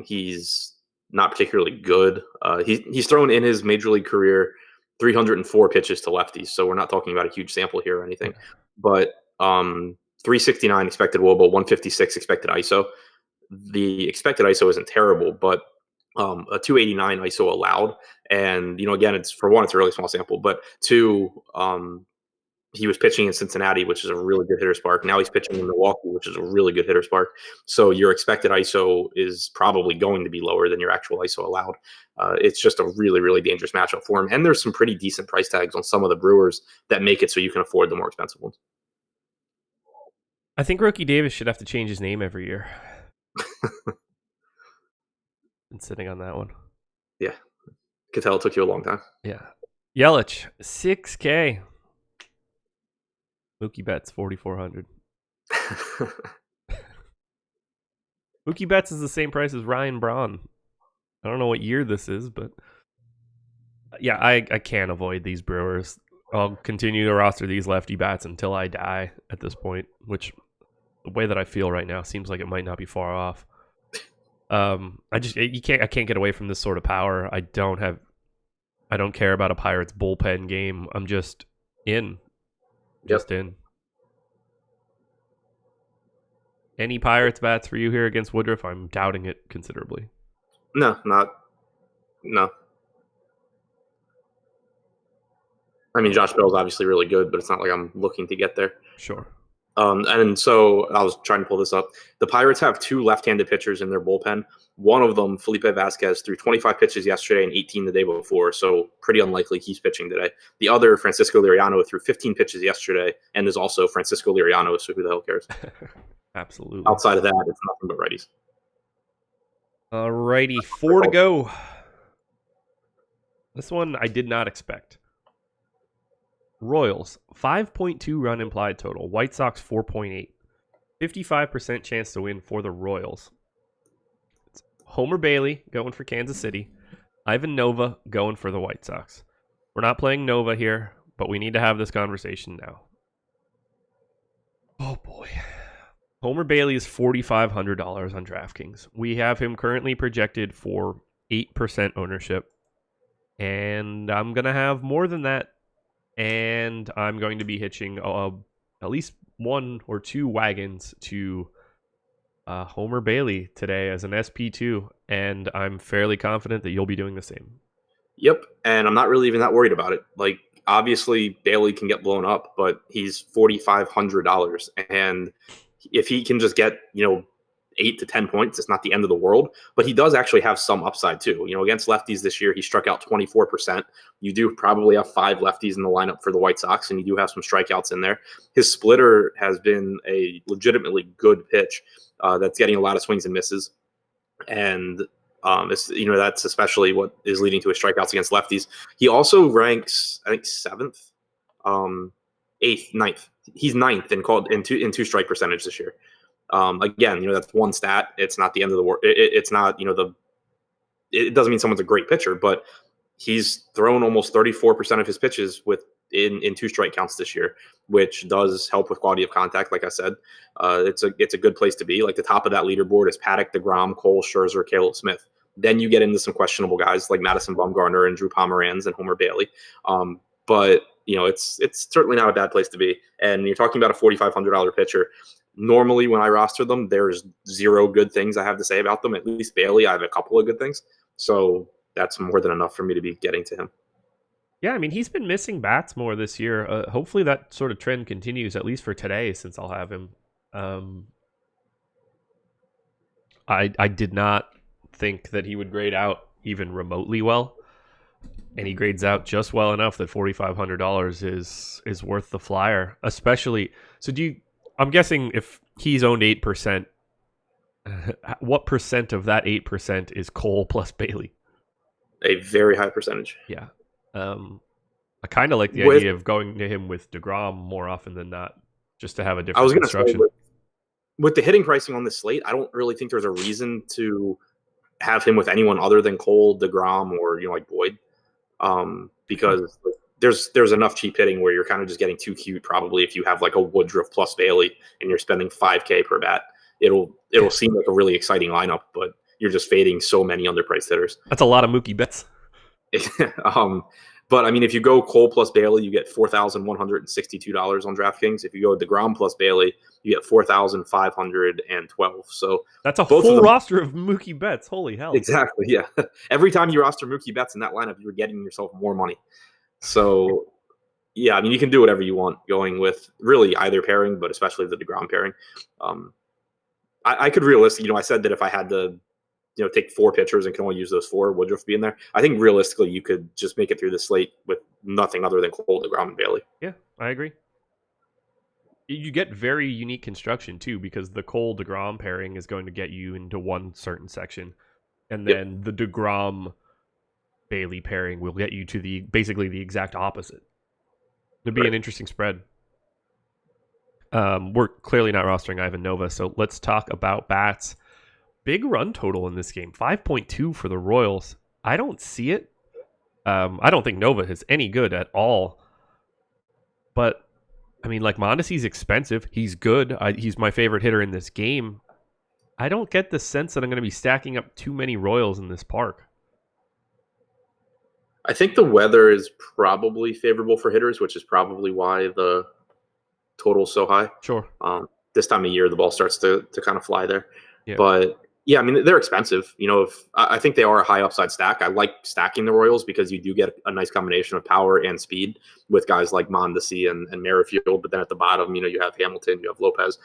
He's not particularly good. He's thrown in his major league career 304 pitches to lefties, so we're not talking about a huge sample here or anything. But 369 expected WOBA, 156 expected ISO. The expected ISO isn't terrible, but a 289 ISO allowed. And, again, it's for one, it's a really small sample, but two, he was pitching in Cincinnati, which is a really good hitter's park. Now he's pitching in Milwaukee, which is a really good hitter's park. So your expected ISO is probably going to be lower than your actual ISO allowed. It's just a really, really dangerous matchup for him. And there's some pretty decent price tags on some of the Brewers that make it so you can afford the more expensive ones. I think Rookie Davis should have to change his name every year. Been sitting on that one. Yeah. Could tell it took you a long time. Yeah. Yelich, 6K. Mookie Betts, 4,400. Mookie Betts is the same price as Ryan Braun. I don't know what year this is, but yeah, I can't avoid these Brewers. I'll continue to roster these lefty bats until I die at this point, which the way that I feel right now seems like it might not be far off. I can't get away from this sort of power. I don't care about a Pirates bullpen game. I'm just in. Just in. Any Pirates bats for you here against Woodruff? I'm doubting it considerably. No. I mean, Josh Bell's obviously really good, but it's not like I'm looking to get there. Sure. And so I was trying to pull this up. The Pirates have two left-handed pitchers in their bullpen. One of them, Felipe Vasquez, threw 25 pitches yesterday and 18 the day before, so pretty unlikely he's pitching today. The other, Francisco Liriano, threw 15 pitches yesterday and is also Francisco Liriano, so who the hell cares? Absolutely. Outside of that, it's nothing but righties. Alrighty, 4 to go. This one I did not expect. Royals, 5.2 run implied total. White Sox, 4.8. 55% chance to win for the Royals. It's Homer Bailey going for Kansas City. Ivan Nova going for the White Sox. We're not playing Nova here, but we need to have this conversation now. Oh boy. Homer Bailey is $4,500 on DraftKings. We have him currently projected for 8% ownership. And I'm going to have more than that. And I'm going to be hitching at least 1 or 2 wagons to Homer Bailey today as an SP2. And I'm fairly confident that you'll be doing the same. Yep. And I'm not really even that worried about it. Like, obviously, Bailey can get blown up, but he's $4,500. And if he can just get, 8 to 10 points, it's not the end of the world, but he does actually have some upside too. Against lefties this year, he struck out 24%. You do probably have 5 lefties in the lineup for the White Sox, and you do have some strikeouts in there. His splitter has been a legitimately good pitch that's getting a lot of swings and misses. And that's especially what is leading to his strikeouts against lefties. He also ranks, I think, 7th, 8th, 9th. He's 9th in two strike percentage this year. Again, that's one stat. It's not the end of the world. It's not, it doesn't mean someone's a great pitcher, but he's thrown almost 34% of his pitches in 2 strike counts this year, which does help with quality of contact. Like I said, it's a good place to be. Like, the top of that leaderboard is Paddock, DeGrom, Cole, Scherzer, Caleb Smith. Then you get into some questionable guys like Madison Bumgarner and Drew Pomeranz and Homer Bailey. But it's certainly not a bad place to be. And you're talking about a $4,500 pitcher. Normally, when I roster them, there's 0 good things I have to say about them. At least Bailey, I have a couple of good things. So that's more than enough for me to be getting to him. Yeah, I mean, he's been missing bats more this year. Hopefully that sort of trend continues, at least for today, since I'll have him. I did not think that he would grade out even remotely well. And he grades out just well enough that $4,500 is worth the flyer. Especially, I'm guessing if he's owned 8%, what percent of that 8% is Cole plus Bailey? A very high percentage. Yeah. I kind of like the idea of going to him with DeGrom more often than not, just to have a different construction. With the hitting pricing on this slate, I don't really think there's a reason to have him with anyone other than Cole, DeGrom, or like Boyd, because there's enough cheap hitting where you're kind of just getting too cute. Probably if you have like a Woodruff plus Bailey and you're spending $5K per bat, it'll seem like a really exciting lineup, but you're just fading so many underpriced hitters. That's a lot of Mookie Betts. But I mean, if you go Cole plus Bailey, you get $4,162 on DraftKings. If you go DeGrom plus Bailey, you get 4,512. So That's a both of full them roster of Mookie Betts. Holy hell. exactly, yeah. Every time you roster Mookie Betts in that lineup, you're getting yourself more money. So yeah, I mean, you can do whatever you want going with really either pairing, but especially the DeGrom pairing. I could realistically, I said that if I had to, take 4 pitchers and can only use those 4, Woodruff be in there. I think realistically, you could just make it through the slate with nothing other than Cole, DeGrom, and Bailey. Yeah, I agree. You get very unique construction too, because the Cole DeGrom pairing is going to get you into one certain section, and then the DeGrom Bailey pairing will get you to basically the exact opposite. It'd be an interesting spread. We're clearly not rostering Ivan Nova, so let's talk about bats. Big run total in this game, 5.2 for the Royals. I don't see it. I don't think Nova is any good at all. But, I mean, like, Mondesi's expensive. He's good. He's my favorite hitter in this game. I don't get the sense that I'm going to be stacking up too many Royals in this park. I think the weather is probably favorable for hitters, which is probably why the total's so high. Sure. This time of year, the ball starts to kind of fly there. Yeah. But yeah, I mean, they're expensive. I think they are a high upside stack. I like stacking the Royals because you do get a nice combination of power and speed with guys like Mondesi and Merrifield. But then at the bottom, you have Hamilton, you have Lopez.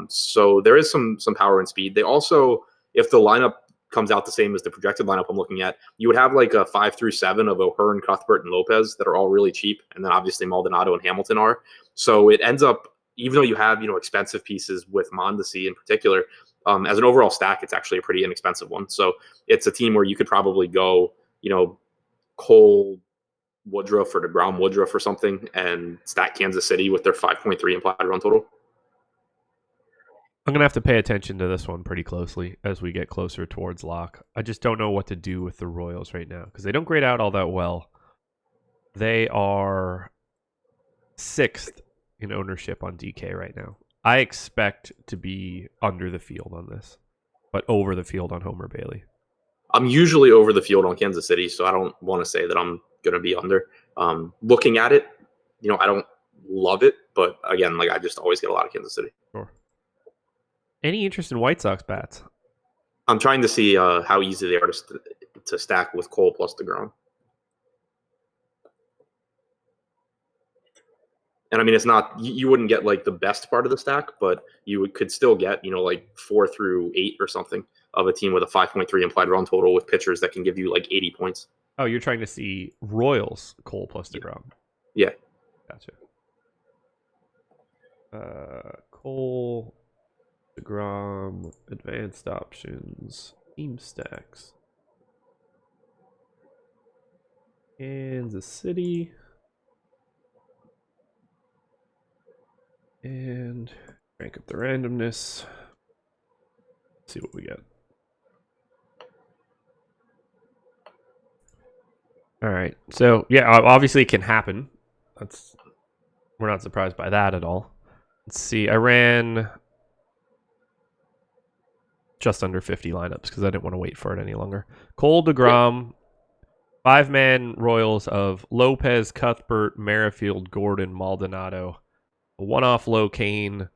So there is some power and speed. They also, if the lineup comes out the same as the projected lineup I'm looking at, you would have like a 5 through 7 of O'Hearn, Cuthbert, and Lopez that are all really cheap. And then obviously Maldonado and Hamilton are. So it ends up, even though you have, expensive pieces with Mondesi in particular, as an overall stack, it's actually a pretty inexpensive one. So it's a team where you could probably go, Cole Woodruff or DeGrom Woodruff or something and stack Kansas City with their 5.3 implied run total. I'm going to have to pay attention to this one pretty closely as we get closer towards lock. I just don't know what to do with the Royals right now because they don't grade out all that well. They are 6th in ownership on DK right now. I expect to be under the field on this, but over the field on Homer Bailey. I'm usually over the field on Kansas City, so I don't want to say that I'm going to be under. Looking at it, I don't love it, but again, I just always get a lot of Kansas City. Sure. Any interest in White Sox bats? I'm trying to see how easy they are to stack with Cole plus DeGrom. And I mean, it's not, you wouldn't get like the best part of the stack, but you could still get, like 4 through 8 or something of a team with a 5.3 implied run total with pitchers that can give you like 80 points. Oh, you're trying to see Royals Cole plus DeGrom. Yeah. Gotcha. Cole, DeGrom, advanced options, team stacks. Kansas City. And crank up the randomness. Let's see what we get. All right. So, yeah, obviously it can happen. We're not surprised by that at all. Let's see. I ran just under 50 lineups because I didn't want to wait for it any longer. Cole DeGrom, 5-man Royals of Lopez, Cuthbert, Merrifield, Gordon, Maldonado, a 1-off Locaine,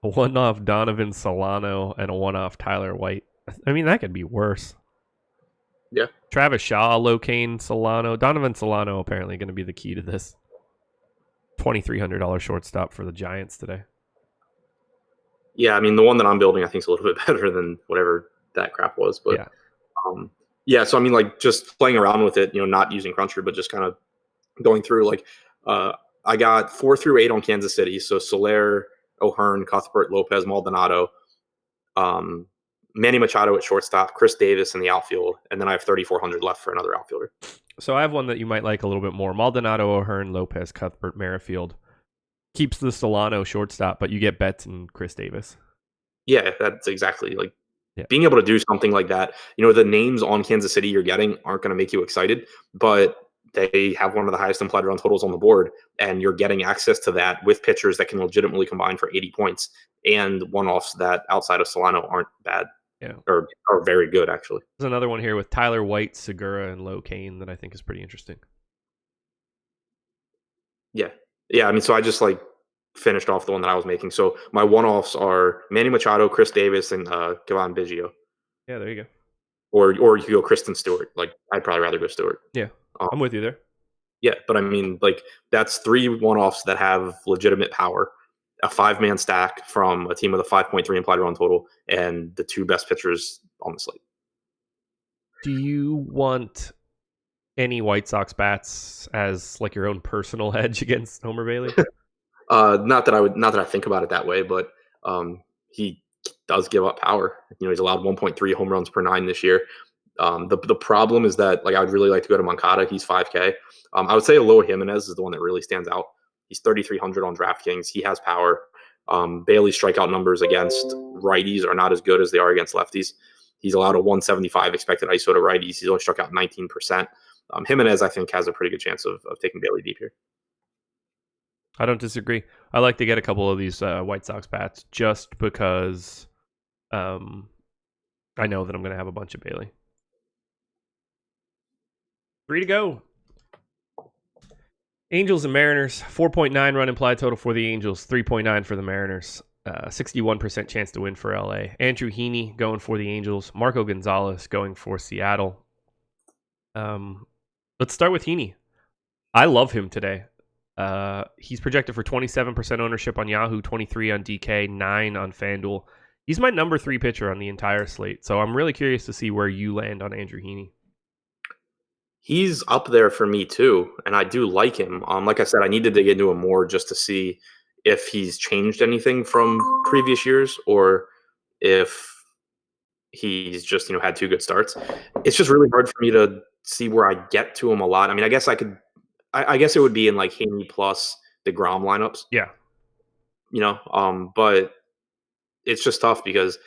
a 1-off Donovan Solano, and a 1-off Tyler White. I mean, that could be worse. Yeah. Travis Shaw, Locaine, Solano. Donovan Solano apparently going to be the key to this. $2,300 shortstop for the Giants today. Yeah, I mean, the one that I'm building I think is a little bit better than whatever that crap was. But yeah, so I mean, like just playing around with it, not using Cruncher, but just kind of going through I got 4 through 8 on Kansas City. So Soler, O'Hearn, Cuthbert, Lopez, Maldonado, Manny Machado at shortstop, Chris Davis in the outfield, and then I have 3,400 left for another outfielder. So I have one that you might like a little bit more. Maldonado, O'Hearn, Lopez, Cuthbert, Merrifield. Keeps the Solano shortstop, but you get Betts and Chris Davis. Yeah, that's exactly being able to do something like that. The names on Kansas City you're getting aren't going to make you excited, but they have one of the highest implied run totals on the board, and you're getting access to that with pitchers that can legitimately combine for 80 points and one-offs that outside of Solano aren't bad. Yeah. Or are very good, actually. There's another one here with Tyler White, Segura, and Locaine that I think is pretty interesting. Yeah. Yeah, I mean, so I just, like, finished off the one that I was making. So my one-offs are Manny Machado, Chris Davis, and, Kevon Biggio. Yeah, there you go. Or you could go Kristen Stewart. Like, I'd probably rather go Stewart. Yeah, Um, I'm with you there. yeah, but I mean, like, that's 3 one-offs that have legitimate power. A 5-man stack from a team with a 5.3 implied run total, and the 2 best pitchers on the slate. Do you want any White Sox bats as like your own personal hedge against Homer Bailey? Not that I think about it that way, but he does give up power. You know, he's allowed 1.3 home runs per 9 this year. The problem is that, like, I would really like to go to Moncada. He's 5K. I would say Eloy Jimenez is the one that really stands out. He's 3,300 on DraftKings. He has power. Bailey's strikeout numbers against righties are not as good as they are against lefties. He's allowed a 175 expected ISO to righties. He's only struck out 19%. Jimenez, I think, has a pretty good chance of taking Bailey deep here. I don't disagree. I like to get a couple of these White Sox bats just because I know that I'm going to have a bunch of Bailey. 3 to go. Angels and Mariners, 4.9 run implied total for the Angels, 3.9 for the Mariners. 61% chance to win for LA. Andrew Heaney going for the Angels. Marco Gonzalez going for Seattle. Let's start with Heaney. I love him today. He's projected for 27% ownership on Yahoo, 23 on DK, 9 on FanDuel. He's my number 3 pitcher on the entire slate, so I'm really curious to see where you land on Andrew Heaney. He's up there for me too, and I do like him. Like I said, I need to dig into him more just to see if he's changed anything from previous years or if he's just, had 2 good starts. It's just really hard for me to see where I get to him a lot. I mean, I guess I guess it would be in like Haney plus DeGrom lineups. Yeah. But it's just tough because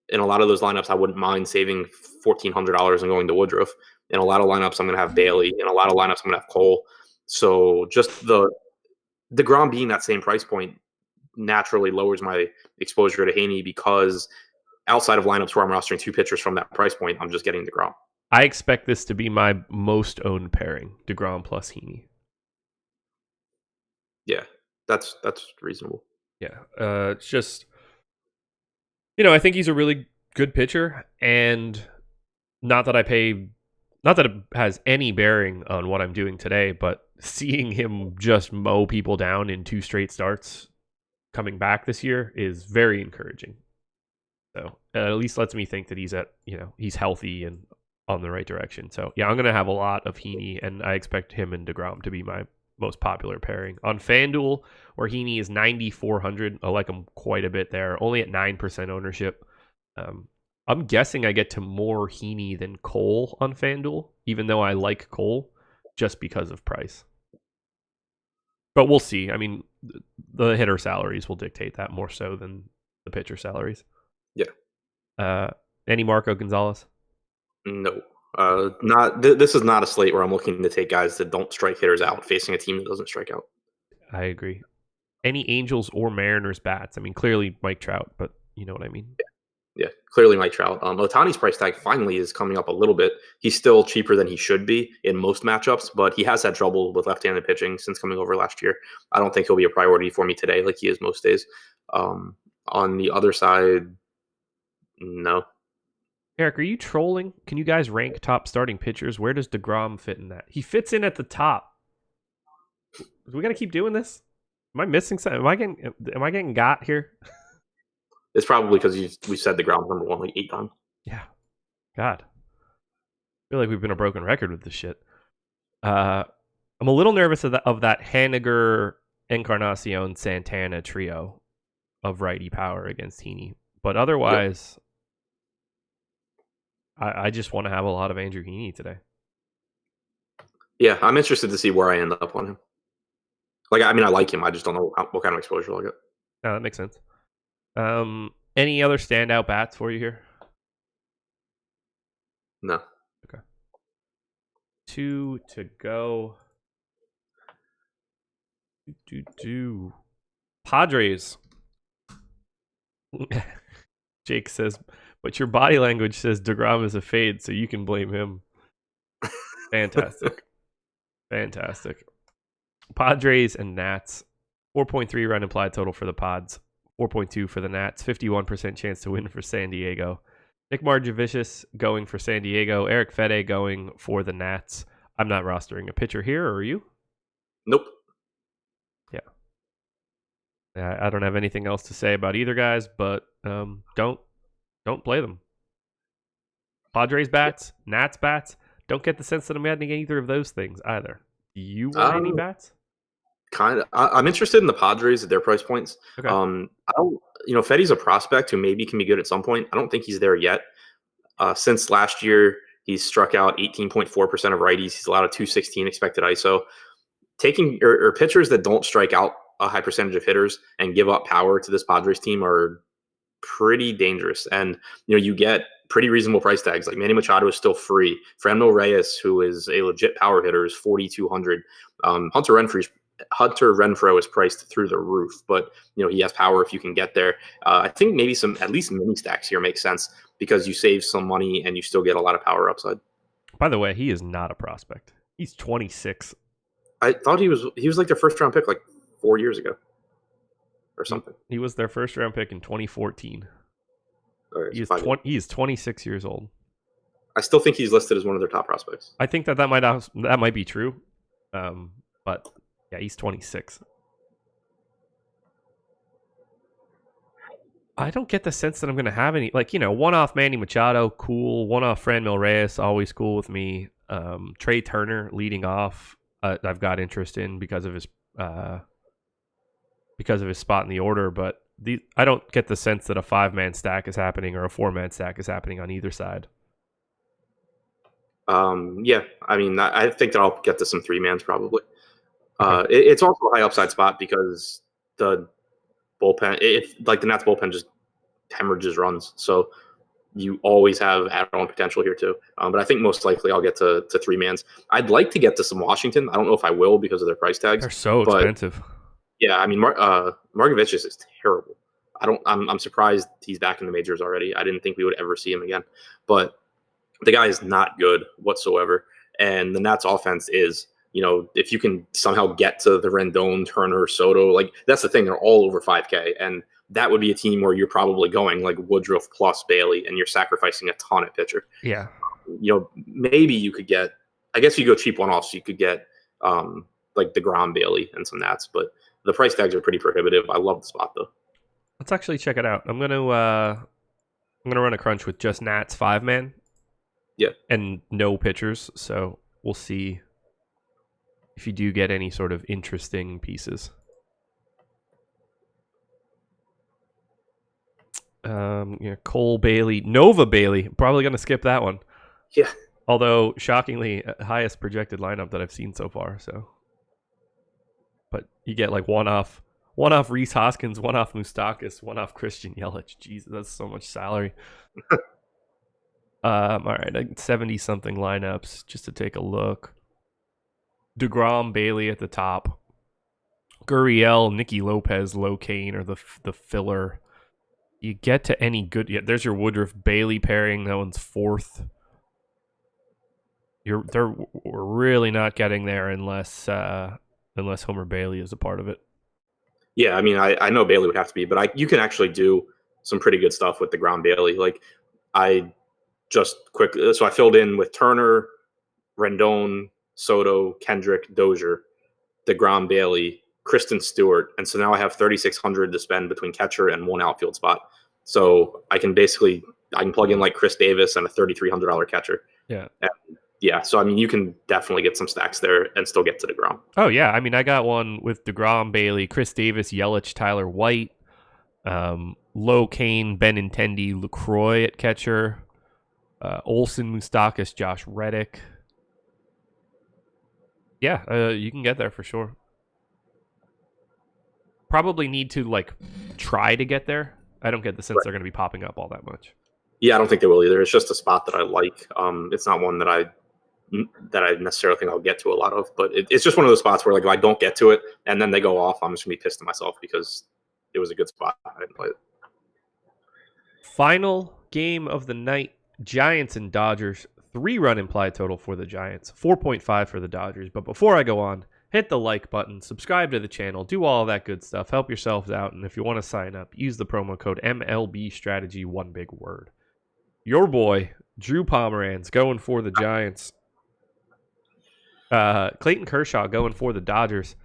in a lot of those lineups, I wouldn't mind saving $1,400 and going to Woodruff. In a lot of lineups, I'm going to have Bailey. In a lot of lineups, I'm going to have Cole. So just the DeGrom being that same price point naturally lowers my exposure to Haney because outside of lineups where I'm rostering 2 pitchers from that price point, I'm just getting DeGrom. I expect this to be my most owned pairing, DeGrom plus Heaney. Yeah, that's reasonable. Yeah, it's just, I think he's a really good pitcher, and not that it has any bearing on what I'm doing today, but seeing him just mow people down in 2 straight starts coming back this year is very encouraging. So at least lets me think that he's healthy and on the right direction. So yeah, I'm going to have a lot of Heaney, and I expect him and DeGrom to be my most popular pairing. On FanDuel, where Heaney is 9,400, I like him quite a bit there, only at 9% ownership. I'm guessing I get to more Heaney than Cole on FanDuel, even though I like Cole, just because of price. But we'll see. I mean, the hitter salaries will dictate that more so than the pitcher salaries. Yeah. Any Marco Gonzalez? No. This is not a slate where I'm looking to take guys that don't strike hitters out facing a team that doesn't strike out. I agree. Any Angels or Mariners bats? I mean, clearly Mike Trout, but you know what I mean. Yeah, clearly Mike Trout. Ohtani's price tag finally is coming up a little bit. He's still cheaper than he should be in most matchups, but he has had trouble with left-handed pitching since coming over last year. I don't think he'll be a priority for me today like he is most days. On the other side, no. Eric, are you trolling? Can you guys rank top starting pitchers? Where does DeGrom fit in that? He fits in at the top. Do we got to keep doing this? Am I missing something? Am I getting got here? It's probably because we said DeGrom's number 1 like 8 times. Yeah. God. I feel like we've been a broken record with this shit. I'm a little nervous of that Haniger, Encarnacion, Santana trio of righty power against Heaney. But otherwise, yep. I just want to have a lot of Andrew Heaney today. Yeah, I'm interested to see where I end up on him. Like, I mean, I like him. I just don't know what kind of exposure I'll get. No, that makes sense. Any other standout bats for you here? No. Okay. 2 to go. Padres. Jake says, but your body language says DeGrom is a fade, so you can blame him. Fantastic. Fantastic. Padres and Nats. 4.3 run implied total for the Pods. 4.2 for the Nats. 51% chance to win for San Diego. Nick Margevicius going for San Diego. Eric Fede going for the Nats. I'm not rostering a pitcher here, or are you? Nope. Yeah. I don't have anything else to say about either guys, but don't play them. Padres bats, Nats bats. Don't get the sense that I'm adding either of those things either. Do you want any bats? Kind of. I'm interested in the Padres at their price points. Okay. I don't. Feddy's a prospect who maybe can be good at some point. I don't think he's there yet. Since last year, he's struck out 18.4% of righties. He's allowed a 216 expected ISO. Taking or pitchers that don't strike out a high percentage of hitters and give up power to this Padres team are pretty dangerous. And you get pretty reasonable price tags. Like Manny Machado is still free. Franmil Reyes, who is a legit power hitter, is 4,200. Hunter Renfroe is priced through the roof, but he has power if you can get there. I think maybe some at least mini stacks here make sense because you save some money and you still get a lot of power upside. By the way, he is not a prospect. He's 26. I thought he was like their first round pick like 4 years ago or something. He was their first round pick in 2014. Okay, he is 26 years old. I still think he's listed as one of their top prospects. I think that might be true, but yeah, he's 26. I don't get the sense that I'm going to have any, one-off Manny Machado, cool. One-off Franmil Reyes, always cool with me. Trey Turner leading off, I've got interest in because of his spot in the order, but I don't get the sense that a 5-man stack is happening or a 4-man stack is happening on either side. Yeah, I mean, I think that I'll get to some 3-mans probably. It's also a high upside spot because the bullpen, the Nats bullpen just hemorrhages runs, so you always have add-on potential here too. But I think most likely I'll get to 3-mans. I'd like to get to some Washington. I don't know if I will because of their price tags. They're so expensive. Yeah, I mean, Margevicius is terrible. I'm surprised he's back in the majors already. I didn't think we would ever see him again, but the guy is not good whatsoever. And the Nats offense is, if you can somehow get to the Rendon, Turner, Soto, that's the thing. They're all over 5K. And that would be a team where you're probably going like Woodruff plus Bailey and you're sacrificing a ton at pitcher. Yeah. Maybe you could get, I guess you go cheap one-offs. You could get DeGrom, Bailey, and some Nats. But the price tags are pretty prohibitive. I love the spot, though. Let's actually check it out. I'm gonna run a crunch with just Nats 5-man. Yeah. And no pitchers, so we'll see if you do get any sort of interesting pieces. Cole Bailey, Nova Bailey. Probably gonna skip that one. Yeah. Although shockingly, highest projected lineup that I've seen so far. So, but you get one off Rhys Hoskins, one off Moustakas, one off Christian Yelich. Jesus, that's so much salary. All right, 70-something lineups just to take a look. DeGrom, Bailey at the top. Gurriel, Nicky Lopez, Locaine, or the filler. You get to any good... Yeah, there's your Woodruff Bailey pairing. That one's 4th. We're really not getting there unless Homer Bailey is a part of it. Yeah, I mean, I know Bailey would have to be, but you can actually do some pretty good stuff with DeGrom Bailey. So I filled in with Turner, Rendon, Soto, Kendrick, Dozier, DeGrom Bailey, Kristen Stewart, and so now I have 3,600 to spend between catcher and one outfield spot. So I can plug in like Chris Davis and a $3,300 catcher. Yeah. Yeah, so I mean, you can definitely get some stacks there and still get to DeGrom. Oh yeah, I mean, I got one with DeGrom, Bailey, Chris Davis, Yelich, Tyler White, Locaine, Benintendi, LaCroix at catcher, Olsen, Moustakas, Josh Reddick. Yeah, you can get there for sure. Probably need to try to get there. I don't get the sense they're going to be popping up all that much. Yeah, I don't think they will either. It's just a spot that I like. It's not one that I necessarily think I'll get to a lot of, but it's just one of those spots where if I don't get to it and then they go off, I'm just gonna be pissed at myself because it was a good spot. I didn't play it. Final game of the night: Giants and Dodgers. 3-run implied total for the Giants, 4.5 for the Dodgers. But before I go on, hit the like button, subscribe to the channel, do all that good stuff, help yourselves out, and if you want to sign up, use the promo code MLB Strategy, one big word. Your boy, Drew Pomeranz, going for the Giants. Clayton Kershaw going for the Dodgers.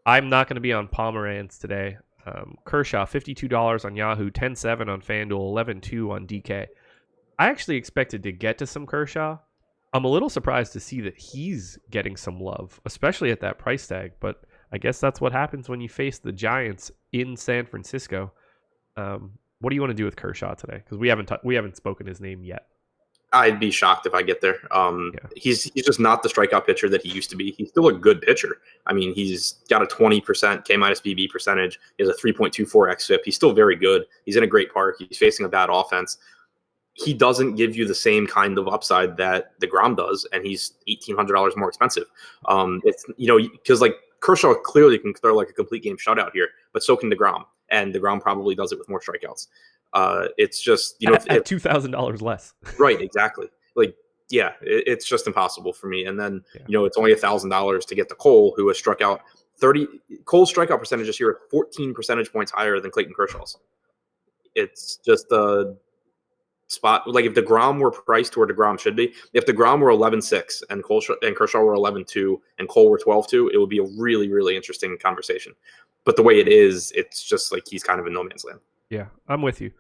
I'm not going to be on Pomeranz today. Kershaw, $52 on Yahoo, 10.7 on FanDuel, 11.2 on DK. I actually expected to get to some Kershaw. I'm a little surprised to see that he's getting some love, especially at that price tag. But I guess that's what happens when you face the Giants in San Francisco. What do you want to do with Kershaw today? Because we haven't spoken his name yet. I'd be shocked if I get there. He's just not the strikeout pitcher that he used to be. He's still a good pitcher. I mean, he's got a 20% K-BB percentage. He has a 3.24 xFIP. He's still very good. He's in a great park. He's facing a bad offense. He doesn't give you the same kind of upside that DeGrom does, and he's $1,800 more expensive. It's because like Kershaw clearly can throw like a complete game shutout here, but so can DeGrom, and DeGrom probably does it with more strikeouts. It's just at $2,000 less. Right, exactly. Like, yeah, it's just impossible for me. And then it's only $1,000 to get to Cole, who has struck out 30. Cole's strikeout percentage this year is 14 percentage points higher than Clayton Kershaw's. It's just a spot. Like if DeGrom were priced where DeGrom should be, if DeGrom were 11.6 and Kershaw were 11.2 and Cole were 12.2, it would be a really, really interesting conversation. But the way it is, it's just like he's kind of in no man's land. Yeah, I'm with you.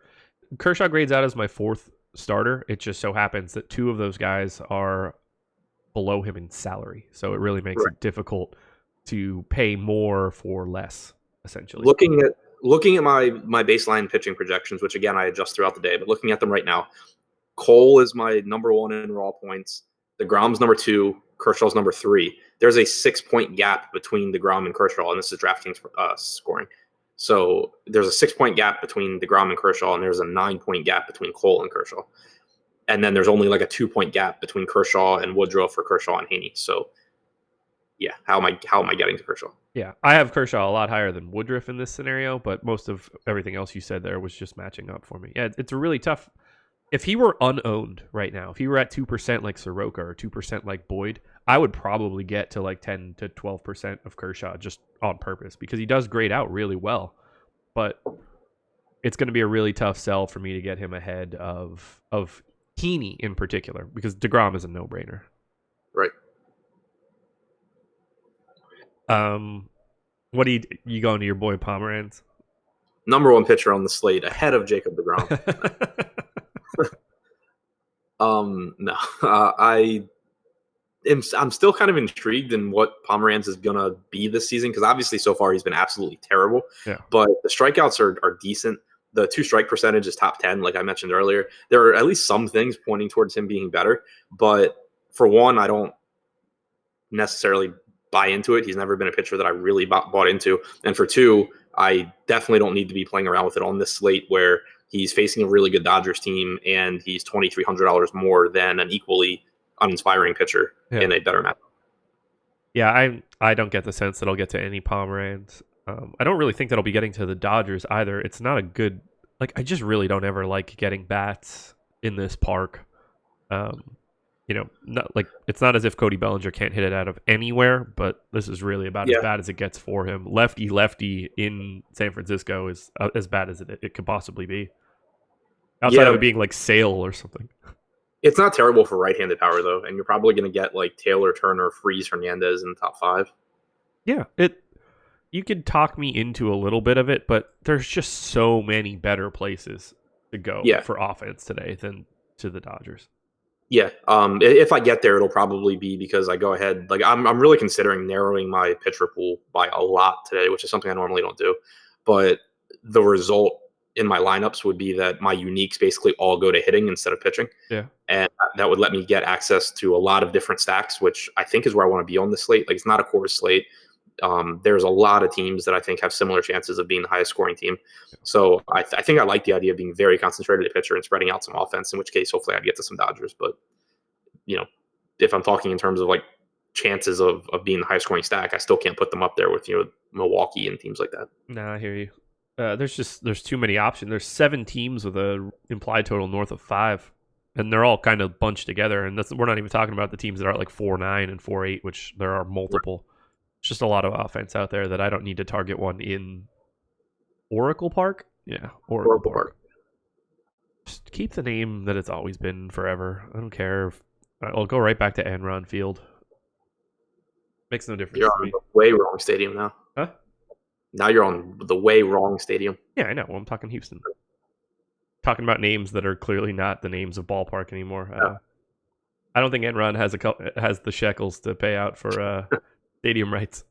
Kershaw grades out as my fourth starter. It just so happens that two of those guys are below him in salary. So it really makes it difficult to pay more for less, essentially. Looking at my baseline pitching projections, which again I adjust throughout the day, but looking at them right now, Cole is my number 1 in raw points. DeGrom's number 2, Kershaw's number 3. There's a 6-point gap between DeGrom and Kershaw, and this is DraftKings scoring. So there's a 6-point gap between DeGrom and Kershaw, and there's a 9-point gap between Cole and Kershaw. And then there's only like a 2-point gap between Kershaw and Woodruff or Kershaw and Haney. So yeah, how am I getting to Kershaw? Yeah, I have Kershaw a lot higher than Woodruff in this scenario, but most of everything else you said there was just matching up for me. Yeah, it's a really tough. If he were unowned right now, if he were at 2% like Soroka or 2% like Boyd, I would probably get to like 10 to 12% of Kershaw just on purpose because he does grade out really well. But it's going to be a really tough sell for me to get him ahead of Heaney in particular because DeGrom is a no-brainer. Right. What do you going to your boy Pomeranz? Number 1 pitcher on the slate ahead of Jacob DeGrom. No, I'm still kind of intrigued in what Pomeranz is gonna be this season because obviously so far he's been absolutely terrible. Yeah. But the strikeouts are decent. The 2-strike percentage is top 10, like I mentioned earlier. There are at least some things pointing towards him being better. But for one, I don't necessarily buy into it. He's never been a pitcher that I really bought into. And for two, I definitely don't need to be playing around with it on this slate where he's facing a really good Dodgers team and he's $2,300 more than an equally uninspiring pitcher in a better matchup. Yeah, I don't get the sense that I'll get to any Pomeranz. I don't really think that I'll be getting to the Dodgers either. It's not a good I just really don't ever like getting bats in this park. Not it's not as if Cody Bellinger can't hit it out of anywhere, but this is really about as bad as it gets for him. Lefty in San Francisco is as bad as it could possibly be. Outside of it being like Sale or something. It's not terrible for right-handed power though, and you're probably going to get like Taylor, Turner, Freese, Hernandez in the top 5. Yeah, you could talk me into a little bit of it, but there's just so many better places to go for offense today than to the Dodgers. Yeah, if I get there, it'll probably be because I go ahead. I'm really considering narrowing my pitcher pool by a lot today, which is something I normally don't do. But the result in my lineups would be that my uniques basically all go to hitting instead of pitching. Yeah, and that would let me get access to a lot of different stacks, which I think is where I want to be on this slate. It's not a core slate. There's a lot of teams that I think have similar chances of being the highest scoring team. So I think I like the idea of being very concentrated at pitcher and spreading out some offense, in which case hopefully I'd get to some Dodgers. But, if I'm talking in terms of chances of being the highest scoring stack, I still can't put them up there with, Milwaukee and teams like that. No, I hear you. There's too many options. There's 7 teams with a implied total north of 5. And they're all kind of bunched together. And we're not even talking about the teams that are at 4-9 and 4-8, which there are multiple. It's just a lot of offense out there that I don't need to target one in Oracle Park. Yeah, Oracle Park. Just keep the name that it's always been forever. I don't care. I'll go right back to Enron Field. Makes no difference You're to on me. the way wrong stadium now. Huh? Now you're on the way wrong stadium. Yeah, I know. Well, I'm talking Houston. Talking about names that are clearly not the names of ballpark anymore. Yeah. I don't think Enron has the shekels to pay out for stadium rights.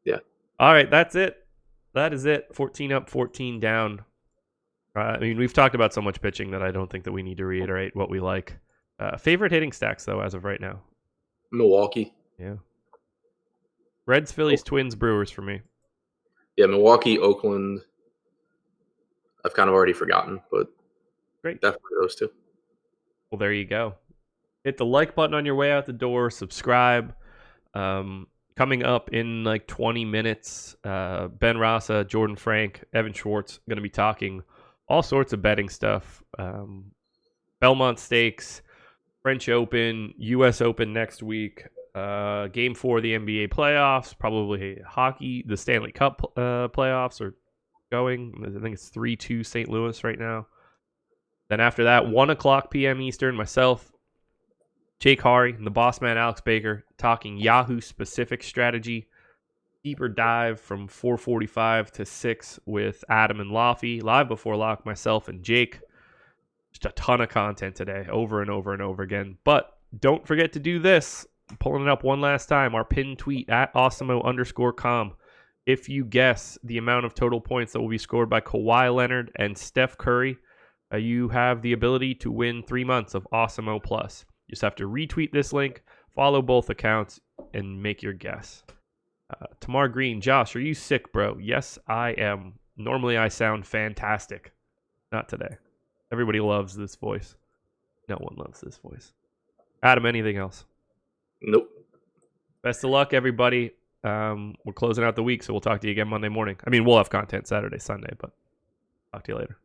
Yeah. All right, that's it. That is it. 14 up, 14 down. I mean, we've talked about so much pitching that I don't think that we need to reiterate what we like. Favorite hitting stacks, though, as of right now? Milwaukee. Yeah. Reds, Phillies, Twins, Brewers for me. Yeah, Milwaukee, Oakland. I've kind of already forgotten, but great. Definitely those two. Well, there you go. Hit the like button on your way out the door. Subscribe. Coming up in like 20 minutes, Ben Rasa, Jordan Frank, Evan Schwartz going to be talking all sorts of betting stuff. Belmont Stakes, French Open, U.S. Open next week, Game 4 of the NBA playoffs, probably hockey, the Stanley Cup playoffs are going. I think it's 3-2 St. Louis right now. Then after that, 1 o'clock p.m. Eastern, myself, Jake Hari, and the boss man Alex Baker talking Yahoo specific strategy. Deeper dive from 4:45 to 6 with Adam and Laffy. Live before lock, myself and Jake. Just a ton of content today, over and over and over again. But don't forget to do this. I'm pulling it up one last time. Our pinned tweet at Awesemo_com. If you guess the amount of total points that will be scored by Kawhi Leonard and Steph Curry, you have the ability to win 3 months of Awesemo Plus. You just have to retweet this link, follow both accounts, and make your guess. Tamar Green, Josh, are you sick, bro? Yes, I am. Normally I sound fantastic. Not today. Everybody loves this voice. No one loves this voice. Adam, anything else? Nope. Best of luck, everybody. We're closing out the week, so we'll talk to you again Monday morning. I mean, we'll have content Saturday, Sunday, but talk to you later.